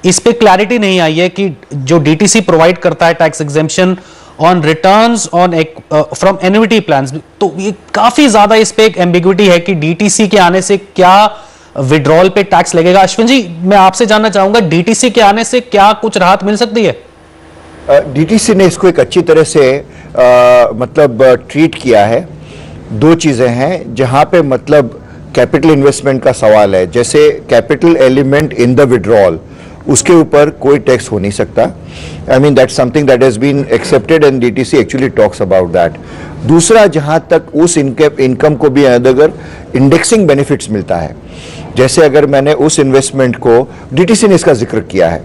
इस पे क्लैरिटी नहीं आई है कि जो डीटीसी प्रोवाइड करता है tax exemption on returns on from annuity plans, तो ये काफी ज्यादा इस पे एक एम्बिग्विटी है कि डीटीसी के आने से क्या विड्रॉल पे टैक्स लगेगा। अश्विन जी, मैं आपसे जानना चाहूंगा, डीटीसी के आने से क्या कुछ राहत मिल सकती है? डीटीसी ने इसको एक अच्छी तरह से मतलब ट्रीट किया है। दो चीजें हैं जहां पे मतलब कैपिटल इन्वेस्टमेंट का सवाल है, जैसे capital element in the withdrawal, उसके ऊपर कोई टैक्स हो नहीं सकता। I mean that's something that has been accepted and DTC actually talks about that. दूसरा, जहां तक उस इनकम को भी अगर इंडेक्सिंग बेनिफिट्स मिलता है, जैसे अगर मैंने उस इन्वेस्टमेंट को, डीटीसी ने इसका जिक्र किया है,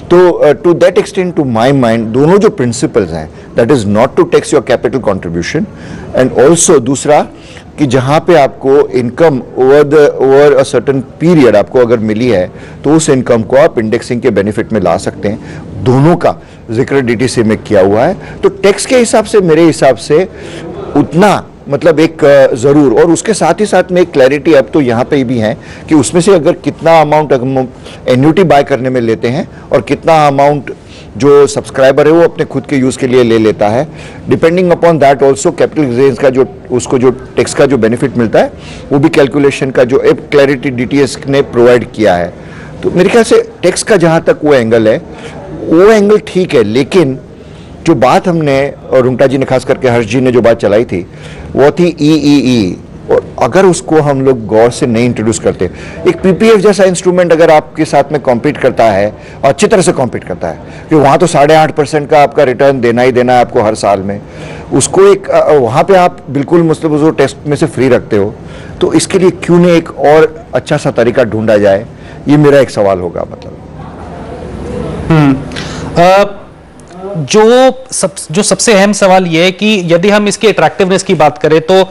तो to that extent to my mind दोनों जो प्रिंसिपल्स हैं, that is not to tax your capital contribution, and also दूसरा कि जहां पे आपको income over a certain period आपको अगर मिली है तो उस इनकम को आप इंडेक्सिंग के बेनिफिट में ला सकते हैं। दोनों का जिक्र डीटीसी में किया हुआ है। तो टैक्स के हिसाब से मेरे हिसाब से उतना मतलब एक जरूर, और उसके साथ ही साथ में एक क्लैरिटी अब तो यहाँ पे भी है कि उसमें से अगर कितना अमाउंट एन्युटी बाय करने में लेते हैं और कितना अमाउंट जो सब्सक्राइबर है वो अपने खुद के यूज के लिए ले लेता है, depending upon that also capital gains का जो उसको जो टैक्स का जो बेनिफिट मिलता है वो भी कैलकुलेशन का जो एक क्लैरिटी डीटीएस ने प्रोवाइड किया है। तो मेरे ख्याल से टैक्स का जहाँ तक वो एंगल है, वो एंगल ठीक है, लेकिन जो बात हमने और रुंगटा जी ने खास करके हर्ष जी ने जो बात चलाई थी वो थी ईईई, और अगर उसको हम लोग गौर से नहीं इंट्रोड्यूस करते, एक पीपीएफ जैसा इंस्ट्रूमेंट अगर आपके साथ में कॉम्पीट करता है और अच्छी तरह से कॉम्पीट करता है, कि वहाँ तो 8.5% का आपका रिटर्न देना ही देना है आपको हर साल में, उसको एक वहाँ पे आप बिल्कुल मतलब उस टेस्ट में से फ्री रखते हो, तो इसके लिए क्यों नहीं एक और अच्छा सा तरीका ढूंढा जाए, ये मेरा एक सवाल होगा। मतलब जो सबसे अहम सवाल यह है कि यदि हम इसकी अट्रैक्टिवनेस की बात करें तो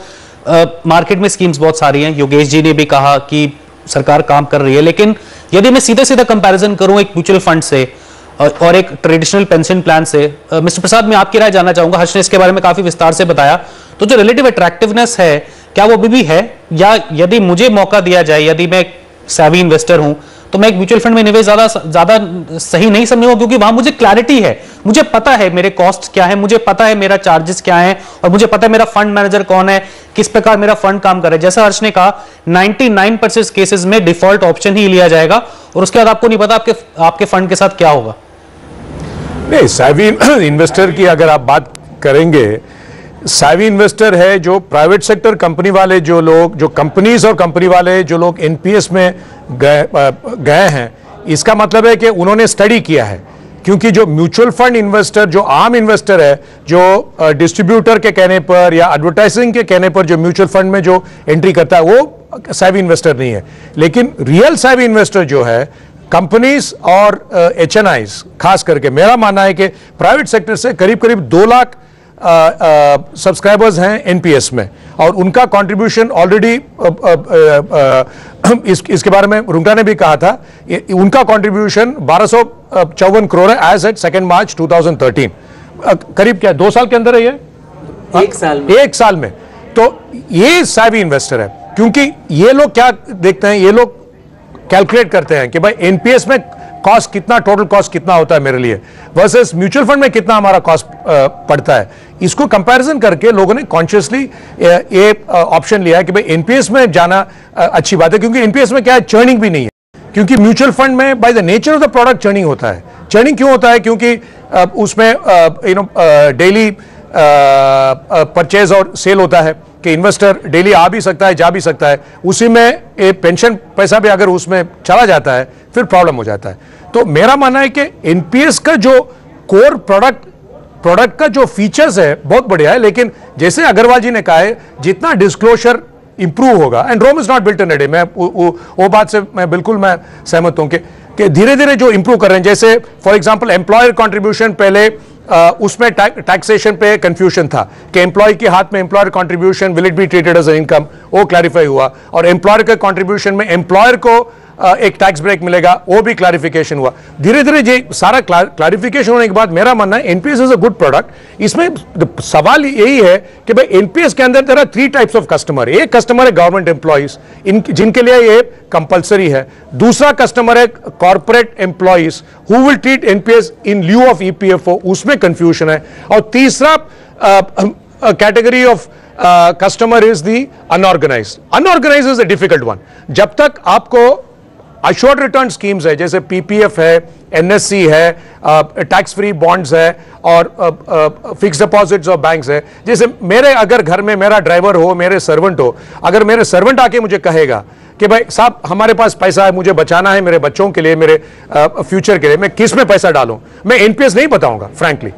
मार्केट में स्कीम्स बहुत सारी हैं। योगेश जी ने भी कहा कि सरकार काम कर रही है, लेकिन यदि मैं सीधा सीधा कंपैरिजन करूं एक म्यूचुअल फंड से और एक ट्रेडिशनल पेंशन प्लान से, मिस्टर प्रसाद मैं आपकी राय जानना चाहूंगा। हर्ष ने इसके बारे में काफी विस्तार से बताया, तो जो रिलेटिव अट्रैक्टिवनेस है क्या वो अभी भी है, या यदि मुझे मौका दिया जाए, यदि मैं सैवी इन्वेस्टर हूं तो मैं एक म्यूचुअल फंड में निवेश ज्यादा सही नहीं समझूंगा, क्योंकि वहां मुझे क्लैरिटी है, मुझे पता है मेरे कॉस्ट क्या है, मुझे पता है मेरा चार्जेस क्या है, और मुझे पता है मेरा फंड मैनेजर कौन है, किस प्रकार मेरा फंड काम कर रहा है। जैसा हर्ष ने कहा 99% केसेस में डिफॉल्ट ऑप्शन ही लिया जाएगा और उसके बाद आपको नहीं पता आपके फंड के साथ क्या होगा। नहीं, सैवी इन्वेस्टर की अगर आप बात करेंगे, सैवी इन्वेस्टर है जो प्राइवेट सेक्टर कंपनी वाले जो लोग, जो कंपनीज और कंपनी वाले जो लोग एनपीएस में गए हैं, इसका मतलब है कि उन्होंने स्टडी किया है क्योंकि जो म्यूचुअल फंड इन्वेस्टर, जो आम इन्वेस्टर है, जो डिस्ट्रीब्यूटर के कहने पर या एडवर्टाइजिंग के कहने पर जो म्यूचुअल फंड में जो एंट्री करता है, वो savvy इन्वेस्टर नहीं है। लेकिन रियल savvy इन्वेस्टर जो है, कंपनीज और HNIs खास करके, मेरा मानना है कि प्राइवेट सेक्टर से करीब करीब 2 लाख सब्सक्राइबर्स हैं एनपीएस में, और उनका कंट्रीब्यूशन ऑलरेडी इसके बारे में रुंगटा ने भी कहा था, उनका कंट्रीब्यूशन 1254 करोड़ है एज एट 2 मार्च 2013। करीब क्या 2 साल के अंदर है ये? 1 साल में। 1 साल में। तो ये savvy इन्वेस्टर है, क्योंकि ये लोग क्या देखते हैं, ये लोग कैलकुलेट करते हैं कि भाई एनपीएस में कॉस्ट कितना, टोटल कॉस्ट कितना होता है मेरे लिए, वर्सेस म्यूचुअल फंड में कितना हमारा कॉस्ट पड़ता है। इसको कंपैरिजन करके लोगों ने कॉन्शियसली ये ऑप्शन लिया है कि भाई एनपीएस में जाना अच्छी बात है, क्योंकि एनपीएस में क्या है, चर्निंग भी नहीं है। क्योंकि म्यूचुअल फंड में by the nature of the product churning होता है। चर्निंग क्यों होता है? क्योंकि उसमें डेली परचेज और सेल होता है कि इन्वेस्टर डेली आ भी सकता है, जा भी सकता है। उसी में पेंशन पैसा भी अगर उसमें चला जाता है फिर प्रॉब्लम हो जाता है। तो मेरा मानना है कि एनपीएस का जो कोर प्रोडक्ट का जो फीचर्स है बहुत बढ़िया है, लेकिन जैसे अग्रवाल जी ने कहा है, जितना डिस्क्लोजर इंप्रूव होगा, and Rome is not built in a day, मैं वो बात से मैं बिल्कुल सहमत हूं कि धीरे धीरे जो इंप्रूव कर रहे हैं, जैसे फॉर एग्जांपल एम्प्लॉयर कंट्रीब्यूशन, पहले उसमें टैक्सेशन पे कंफ्यूजन था कि एम्प्लॉय के हाथ में employer contribution will it be treated as income, वो क्लैरिफाई हुआ, और एम्प्लॉयर के कंट्रीब्यूशन में एम्प्लॉयर को एक टैक्स ब्रेक मिलेगा, वो भी क्लैरिफिकेशन हुआ। धीरे धीरे ये सारा क्लैरिफिकेशन होने के बाद मेरा मानना है NPS is a good product. इसमें सवाल यही है कि भाई एनपीएस के अंदर there are 3 types of customer. एक कस्टमर है गवर्नमेंट एम्प्लॉइज, जिनके लिए ये कंपलसरी है। दूसरा कस्टमर है corporate employees who will treat NPS in lieu of EPFO, उसमें कंफ्यूजन है। और तीसरा category of customer is the unorganized. Unorganized is a difficult one. जब तक आपको अश्योर्ड रिटर्न स्कीम्स है, जैसे पीपीएफ है, एनएससी है, टैक्स फ्री बॉन्ड्स है, और फिक्स डिपॉजिट्स और बैंक्स है। जैसे मेरे अगर घर में मेरा ड्राइवर हो, मेरे सर्वेंट हो, अगर मेरे सर्वेंट आके मुझे कहेगा कि भाई साहब हमारे पास पैसा है, मुझे बचाना है मेरे बच्चों के लिए, मेरे फ्यूचर के लिए, मैं किस में पैसा डालूं, मैं एनपीएस नहीं बताऊंगा फ्रैंकली,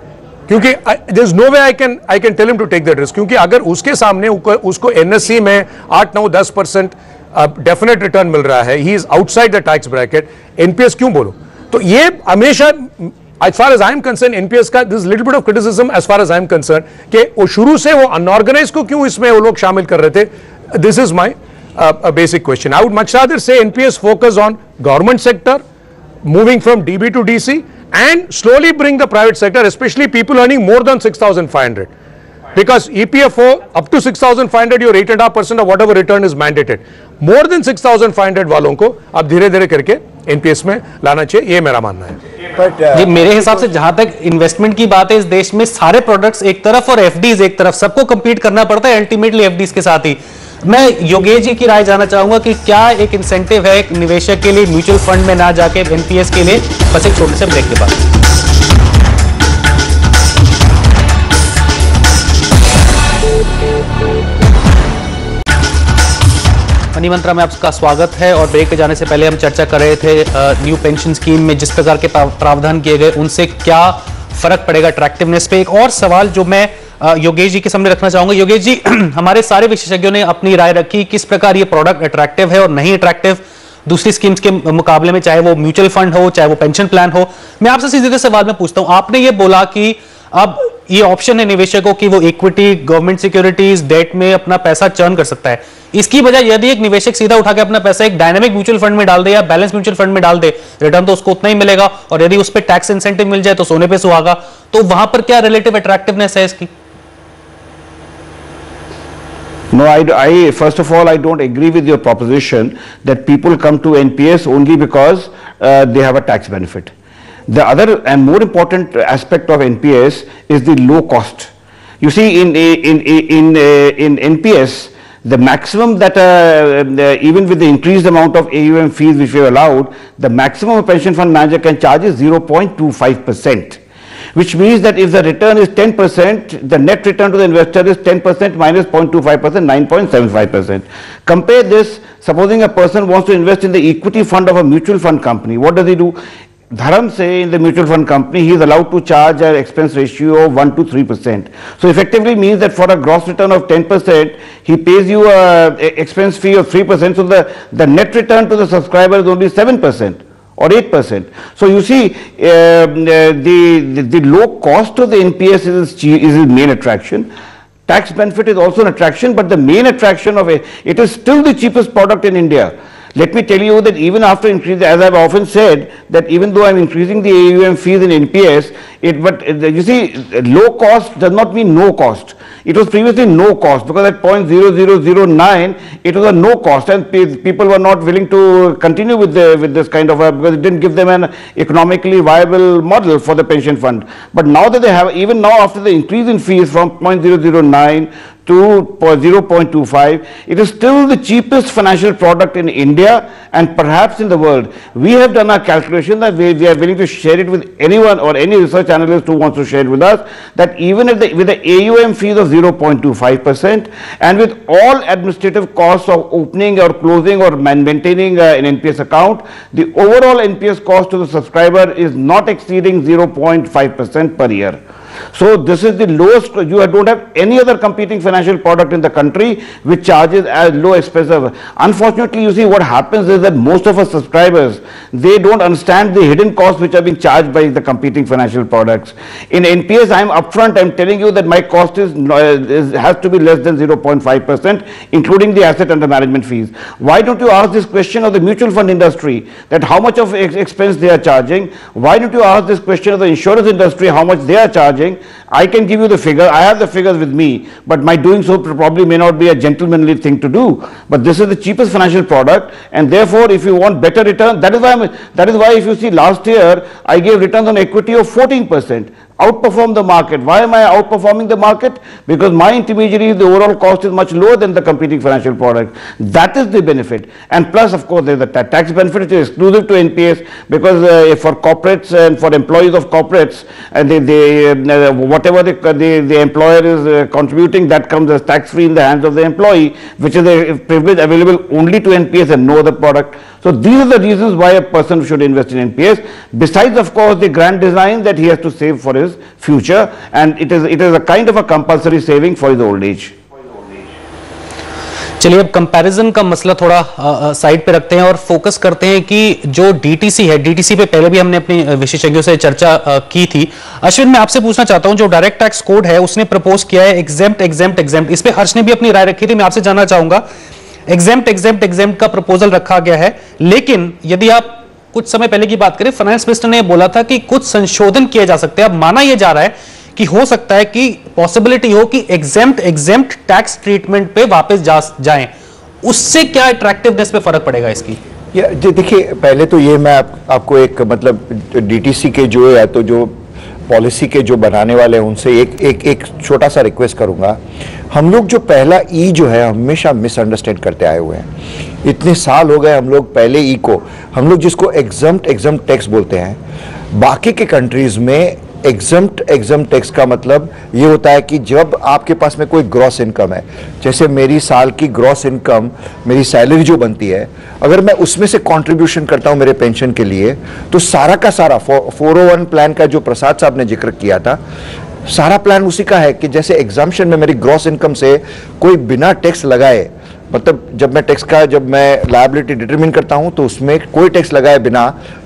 क्योंकि there is no way I can tell him to take that risk. क्योंकि अगर उसके सामने उसको एनएससी में 8-9-10% डेफिनेट रिटर्न मिल रहा है, he is outside the tax bracket, NPS क्यों बोलो? तो ये हमेशा as far as I am concerned, NPS का this little bit of criticism as far as I am concerned कि वो शुरू से वो अनऑर्गेनाइज को क्यों इसमें वो लोग शामिल कर रहे थे। This is my basic question. I would much rather say NPS focus on government sector, moving from DB to DC, and slowly bring the private sector, especially people earning more than 6,500. Because EPFO up to 6,500, your 8.5% of whatever return is mandated. More than 6,500 वालों को अब धीरे धीरे करके NPS में लाना चाहिए, ये मेरा मानना है। ये मेरे हिसाब से जहां तक इन्वेस्टमेंट की बात है, इस देश में सारे प्रोडक्ट्स एक तरफ और एफडीज एक तरफ, सबको कंपीट करना पड़ता है अल्टीमेटली एफडीज के साथ ही। मैं योगेश जी की राय जानना चाहूंगा कि क्या एक इंसेंटिव है एक निवेशक के लिए म्यूचुअल फंड में ना जाके एनपीएस के लिए? बस एक छोटे से ब्रेक के बाद। मनी मंत्रा में आपका स्वागत है, और ब्रेक पे जाने से पहले हम चर्चा कर रहे थे न्यू पेंशन स्कीम में जिस प्रकार के प्रावधान किए गए उनसे क्या फर्क पड़ेगा अट्रैक्टिवनेस पे। एक और सवाल जो मैं योगेश जी के सामने रखना चाहूंगा। योगेश जी, हमारे सारे विशेषज्ञों ने अपनी राय रखी किस प्रकार ये प्रोडक्ट अट्रैक्टिव है और नहीं अट्रैक्टिव दूसरी स्कीम्स के मुकाबले में, चाहे वो म्यूचुअल फंड हो चाहे वो पेंशन प्लान हो। मैं आपसे सीधे सवाल में पूछता हूं, आपने ये बोला कि अब ये ऑप्शन है निवेशकों की, वो इक्विटी, गवर्नमेंट सिक्योरिटीज, डेट में अपना पैसा चर्न कर सकता है। इसकी बजाय यदि एक निवेशक सीधा उठा के अपना पैसा एक डायनेमिक म्यूचुअल फंड में डाल दे या बैलेंस म्यूचुअल फंड में डाल दे, रिटर्न तो उसको उतना ही मिलेगा, और यदि उस पर टैक्स इंसेंटिव मिल जाए तो सोने पे सुहागा। तो वहां पर क्या रिलेटिव अट्रैक्टिवनेस है इसकी? No, first of all, I don't agree with your proposition that people come to NPS only because they have a tax benefit. The other and more important aspect of NPS is the low cost. You see, in NPS, the maximum that even with the increased amount of AUM fees which we have allowed, the maximum a pension fund manager can charge is 0.25%. Which means that if the return is 10%, the net return to the investor is 10% minus 0.25%, 9.75%. Compare this, supposing a person wants to invest in the equity fund of a mutual fund company, what does he do? Dharam say in the mutual fund company, he is allowed to charge an expense ratio of 1 to 3%. So effectively means that for a gross return of 10%, he pays you a expense fee of 3%. So the net return to the subscriber is only 7% or 8%. So you see, the low cost of the NPS is his main attraction. Tax benefit is also an attraction, but the main attraction of it is still the cheapest product in India. Let me tell you that even after increasing, as I've often said, that even though I'm increasing the AUM fees in NPS, you see, low cost does not mean no cost. It was previously no cost because at 0.0009 it was a no cost, and people were not willing to continue with this kind of because it didn't give them an economically viable model for the pension fund. But now that they have, even now after the increase in fees from 0.009 to 0.25, it is still the cheapest financial product in India and perhaps in the world. We have done our calculation that we are willing to share it with anyone or any research analyst who wants to share it with us, that even with the AUM fees of 0.25% and with all administrative costs of opening or closing or maintaining an NPS account, the overall NPS cost to the subscriber is not exceeding 0.5% per year. So this is the lowest. You don't have any other competing financial product in the country which charges as low expensive. Unfortunately, you see, what happens is that most of our subscribers, they don't understand the hidden costs which are being charged by the competing financial products. In NPS, I'm upfront, I'm telling you that my cost has to be less than 0.5%, including the asset under management fees. Why don't you ask this question of the mutual fund industry, that how much of expense they are charging? Why don't you ask this question of the insurance industry, how much they are charging? I can give you the figure. I have the figures with me, but my doing so probably may not be a gentlemanly thing to do. But this is the cheapest financial product, and therefore, if you want better return, that is why if you see last year I gave returns on equity of 14%. Outperform the market. Why am I outperforming the market? Because my intermediary, the overall cost is much lower than the competing financial product. That is the benefit. And plus, of course, there is the tax benefit which is exclusive to NPS, because for corporates and for employees of corporates, and whatever the employer is contributing, that comes as tax free in the hands of the employee, which is a privilege available only to NPS and no other product. So these are the reasons why a person should invest in NPS, besides of course the grand design that he has to save for his future, and it is a kind of a compulsory saving for his old age. चलिए अब comparison का मसला थोड़ा side पे रखते हैं और focus करते हैं कि जो डीटीसी है, डीटीसी पे पहले भी हमने अपनी विशेषज्ञों से चर्चा की थी। अश्विन, मैं आपसे पूछना चाहता हूं, जो डायरेक्ट टैक्स कोड है उसने प्रपोज किया है एग्जेम्प्ट, इस पे हर्ष ने भी अपनी राय रखी थी। मैं आपसे जानना चाहूंगा, एग्जेम्प्ट का प्रपोजल रखा गया है, लेकिन यदि आप कुछ समय पहले की बात करें, फाइनेंस मिनिस्टर ने बोला था कि कुछ संशोधन किए जा सकते हैं। अब माना यह जा रहा है कि हो सकता है कि पॉसिबिलिटी हो कि एग्जेम्प्ट टैक्स ट्रीटमेंट पे वापस जाएं। उससे क्या अट्रैक्टिवनेस पे फर्क पड़ेगा इसकी? देखिए, पहले तो ये मैं आपको एक मतलब डीटीसी के जो या तो जो पॉलिसी के जो बनाने वाले हैं उनसे एक छोटा सा रिक्वेस्ट करूंगा। हम लोग जो पहला ई जो है हमेशा मिसअंडरस्टैंड करते आए हुए हैं। इतने साल हो गए हम लोग पहले ई को, हम लोग जिसको एग्जम्प्ट टैक्स बोलते हैं, बाकी के कंट्रीज में एग्जम्प्ट टैक्स का मतलब ये होता है कि जब आपके पास में कोई ग्रॉस इनकम है, जैसे मेरी साल की ग्रॉस इनकम, मेरी सैलरी जो बनती है, अगर मैं उसमें से कंट्रीब्यूशन करता हूं मेरे पेंशन के लिए, तो सारा का सारा 401 प्लान का जो प्रसाद साहब ने जिक्र किया था, सारा प्लान उसी का है कि जैसे एग्जाम्पशन में मेरी ग्रॉस इनकम से कोई बिना टैक्स लगाए, मतलब जब मैं लायबिलिटी डिटरमिन करता हूं तो उसमें कोई टैक्स लगाए बिना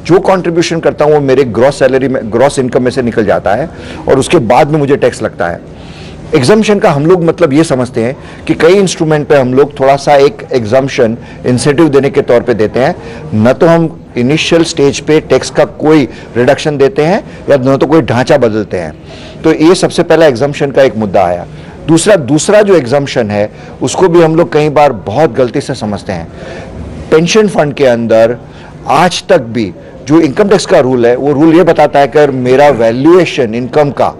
जो कंट्रीब्यूशन करता हूं वो मेरे ग्रॉस सैलरी में, ग्रॉस इनकम में से निकल जाता है और उसके बाद में मुझे टैक्स लगता है। एग्जाम्पशन का हम लोग मतलब ये समझते हैं कि कई इंस्ट्रूमेंट पे हम लोग थोड़ा सा एक एग्जाम्पशन इंसेंटिव देने के तौर पे देते हैं, न तो हम इनिशियल स्टेज पे टैक्स का कोई रिडक्शन देते हैं या न तो कोई ढांचा बदलते हैं। तो ये सबसे पहला एग्जाम्पशन का एक मुद्दा आया। दूसरा जो एग्जाम्पशन है उसको भी हम लोग कई बार बहुत गलती से समझते हैं। पेंशन फंड के अंदर आज तक भी जो इनकम टैक्स का रूल है, वो रूल ये बताता है कि अगर मेरा वैल्यूएशन इनकम का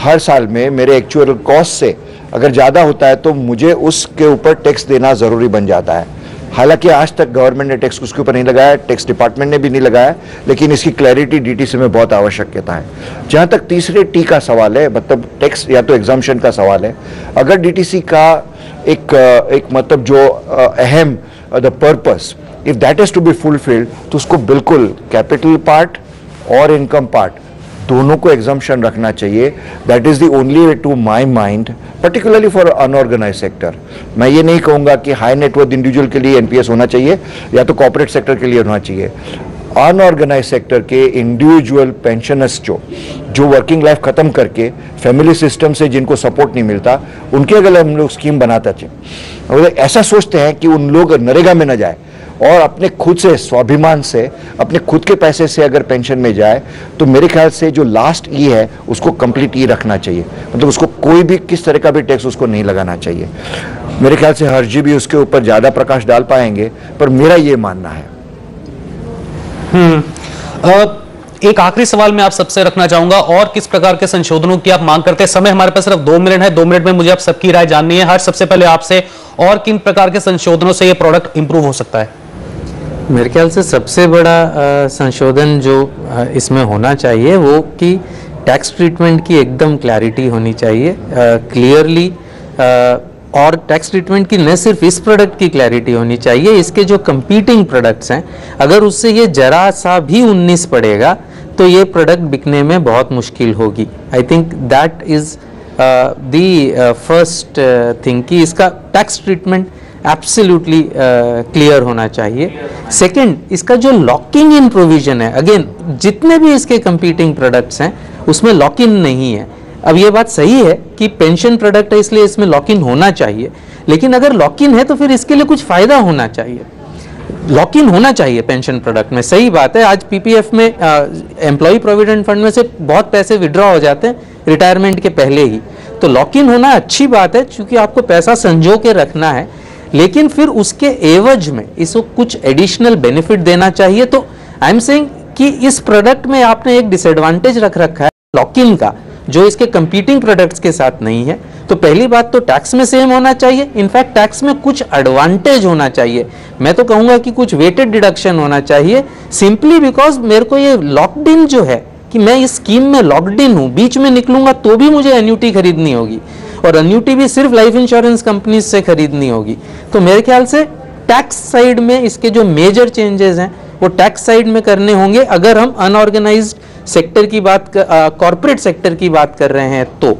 हर साल में मेरे एक्चुअल कॉस्ट से अगर ज़्यादा होता है तो मुझे उसके ऊपर टैक्स देना ज़रूरी बन जाता है। हालांकि आज तक गवर्नमेंट ने टैक्स उसके ऊपर नहीं लगाया, टैक्स डिपार्टमेंट ने भी नहीं लगाया, लेकिन इसकी क्लैरिटी डीटीसी में बहुत आवश्यकता है। जहां तक तीसरे टी का सवाल है, मतलब टैक्स या तो एग्जाम्पशन का सवाल है, अगर डीटीसी का एक मतलब जो the purpose if that is to be fulfilled, तो उसको बिल्कुल कैपिटल पार्ट और इनकम पार्ट, दोनों को एग्जम्पशन रखना चाहिए. That is the only way to my mind, particularly for unorganized sector. मैं ये नहीं कहूंगा कि हाई नेटवर्थ इंडिविजुअल के लिए एनपीएस होना चाहिए या तो कॉर्पोरेट सेक्टर के लिए होना चाहिए. अनऑर्गेनाइज सेक्टर के इंडिविजुअल पेंशनर्स जो वर्किंग लाइफ खत्म करके फैमिली सिस्टम से जिनको सपोर्ट नहीं मिलता, उनके अगर हम लोग स्कीम बनाते चाहिए और ऐसा सोचते हैं कि उन लोग नरेगा में न जाए और अपने खुद से स्वाभिमान से अपने खुद के पैसे से अगर पेंशन में जाए, तो मेरे ख्याल से जो लास्ट ई है उसको कंप्लीट ई रखना चाहिए. मतलब उसको कोई भी किस तरह का भी टैक्स उसको नहीं लगाना चाहिए. मेरे ख्याल से हर्जी भी उसके ऊपर ज्यादा प्रकाश डाल पाएंगे, पर मेरा ये मानना है. एक आखिरी सवाल मैं आप सबसे रखना चाहूंगा, और किस प्रकार के संशोधनों की आप मांग करते हैं? समय हमारे पास सिर्फ 2 मिनट है. 2 मिनट में मुझे आप सबकी राय जाननी है. हर्ष, सबसे पहले आपसे, और किन प्रकार के संशोधनों से यह प्रोडक्ट इंप्रूव हो सकता है? मेरे ख्याल से सबसे बड़ा संशोधन जो इसमें होना चाहिए वो कि टैक्स ट्रीटमेंट की एकदम क्लैरिटी होनी चाहिए, क्लियरली. और टैक्स ट्रीटमेंट की न सिर्फ इस प्रोडक्ट की क्लैरिटी होनी चाहिए, इसके जो कंपीटिंग प्रोडक्ट्स हैं, अगर उससे ये जरा सा भी 19 पड़ेगा तो ये प्रोडक्ट बिकने में बहुत मुश्किल होगी. I think that is the first thing कि इसका टैक्स ट्रीटमेंट एब्सोल्युटली क्लियर होना चाहिए. सेकंड, इसका जो लॉकिंग इन प्रोविजन है, अगेन जितने भी इसके कंपीटिंग प्रोडक्ट्स हैं उसमें लॉक इन नहीं है. अब ये बात सही है कि पेंशन प्रोडक्ट है इसलिए इसमें लॉक इन होना चाहिए, लेकिन अगर लॉक इन है तो फिर इसके लिए कुछ फायदा होना चाहिए. लॉक इन होना चाहिए पेंशन प्रोडक्ट में, सही बात है. आज पीपीएफ में एम्प्लॉय प्रोविडेंट फंड में से बहुत पैसे विड्रॉ हो जाते हैं रिटायरमेंट के पहले ही, तो लॉक इन होना अच्छी बात है क्योंकि आपको पैसा संजो के रखना है, लेकिन फिर उसके एवज में इसको कुछ एडिशनल बेनिफिट देना चाहिए. तो आई एम सेइंग कि इस प्रोडक्ट में आपने एक डिसएडवांटेज रख रखा है लॉक इन का, जो इसके कंपीटिंग प्रोडक्ट्स के साथ नहीं है. तो पहली बात तो टैक्स में सेम होना चाहिए, इनफैक्ट टैक्स में कुछ एडवांटेज होना चाहिए. मैं तो कहूंगा कि कुछ वेटेड डिडक्शन होना चाहिए, सिंपली बिकॉज मेरे को ये लॉक्ड इन जो है कि मैं इस स्कीम में लॉक्ड इन हूं, बीच में निकलूंगा तो भी मुझे एन्यूटी खरीदनी होगी, और एन्यूटी भी सिर्फ लाइफ इंश्योरेंस कंपनीज से खरीदनी होगी. तो मेरे ख्याल से टैक्स साइड में इसके जो मेजर चेंजेस हैं वो टैक्स साइड में करने होंगे. अगर हम अनऑर्गेनाइज्ड सेक्टर की बात, कॉर्पोरेट सेक्टर की बात कर रहे हैं, तो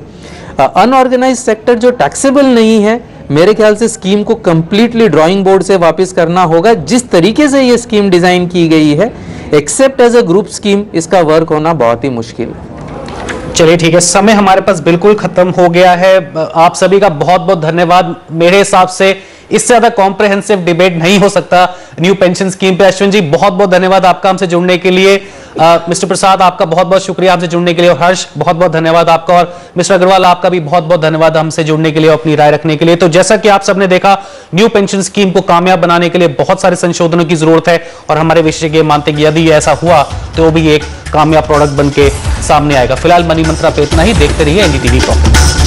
अनऑर्गेनाइज्ड सेक्टर जो टैक्सेबल नहीं है, मेरे ख्याल से स्कीम को कंप्लीटली ड्राइंग बोर्ड से वापस करना होगा. जिस तरीके से ये स्कीम डिजाइन की गई है, except as a group scheme, इसका वर्क होना बहुत ही मुश्किल है. चलिए ठीक है, समय हमारे पास बिल्कुल खत्म हो गया है. आप सभी का बहुत बहुत धन्यवाद. मेरे हिसाब से इससे ज्यादा कॉम्प्रिहेंसिव डिबेट नहीं हो सकता न्यू पेंशन स्कीम पे. अश्विन जी, बहुत बहुत धन्यवाद आपका हमसे जुड़ने के लिए. मिस्टर प्रसाद, आपका बहुत बहुत शुक्रिया हमसे जुड़ने के लिए. और हर्ष, बहुत बहुत धन्यवाद आपका. और मिस्टर अग्रवाल, आपका भी बहुत बहुत धन्यवाद हमसे जुड़ने के लिए और अपनी राय रखने के लिए. तो जैसा कि आप सबने देखा, न्यू पेंशन स्कीम को कामयाब बनाने के लिए बहुत सारे संशोधनों की जरूरत है, और हमारे विशेषज्ञ मानते कि यदि ऐसा हुआ तो भी एक कामयाब प्रोडक्ट बन के सामने आएगा. फिलहाल मनी मंत्रा पे इतना ही. देखते रहिए एनडीटीवी प्रॉफिट.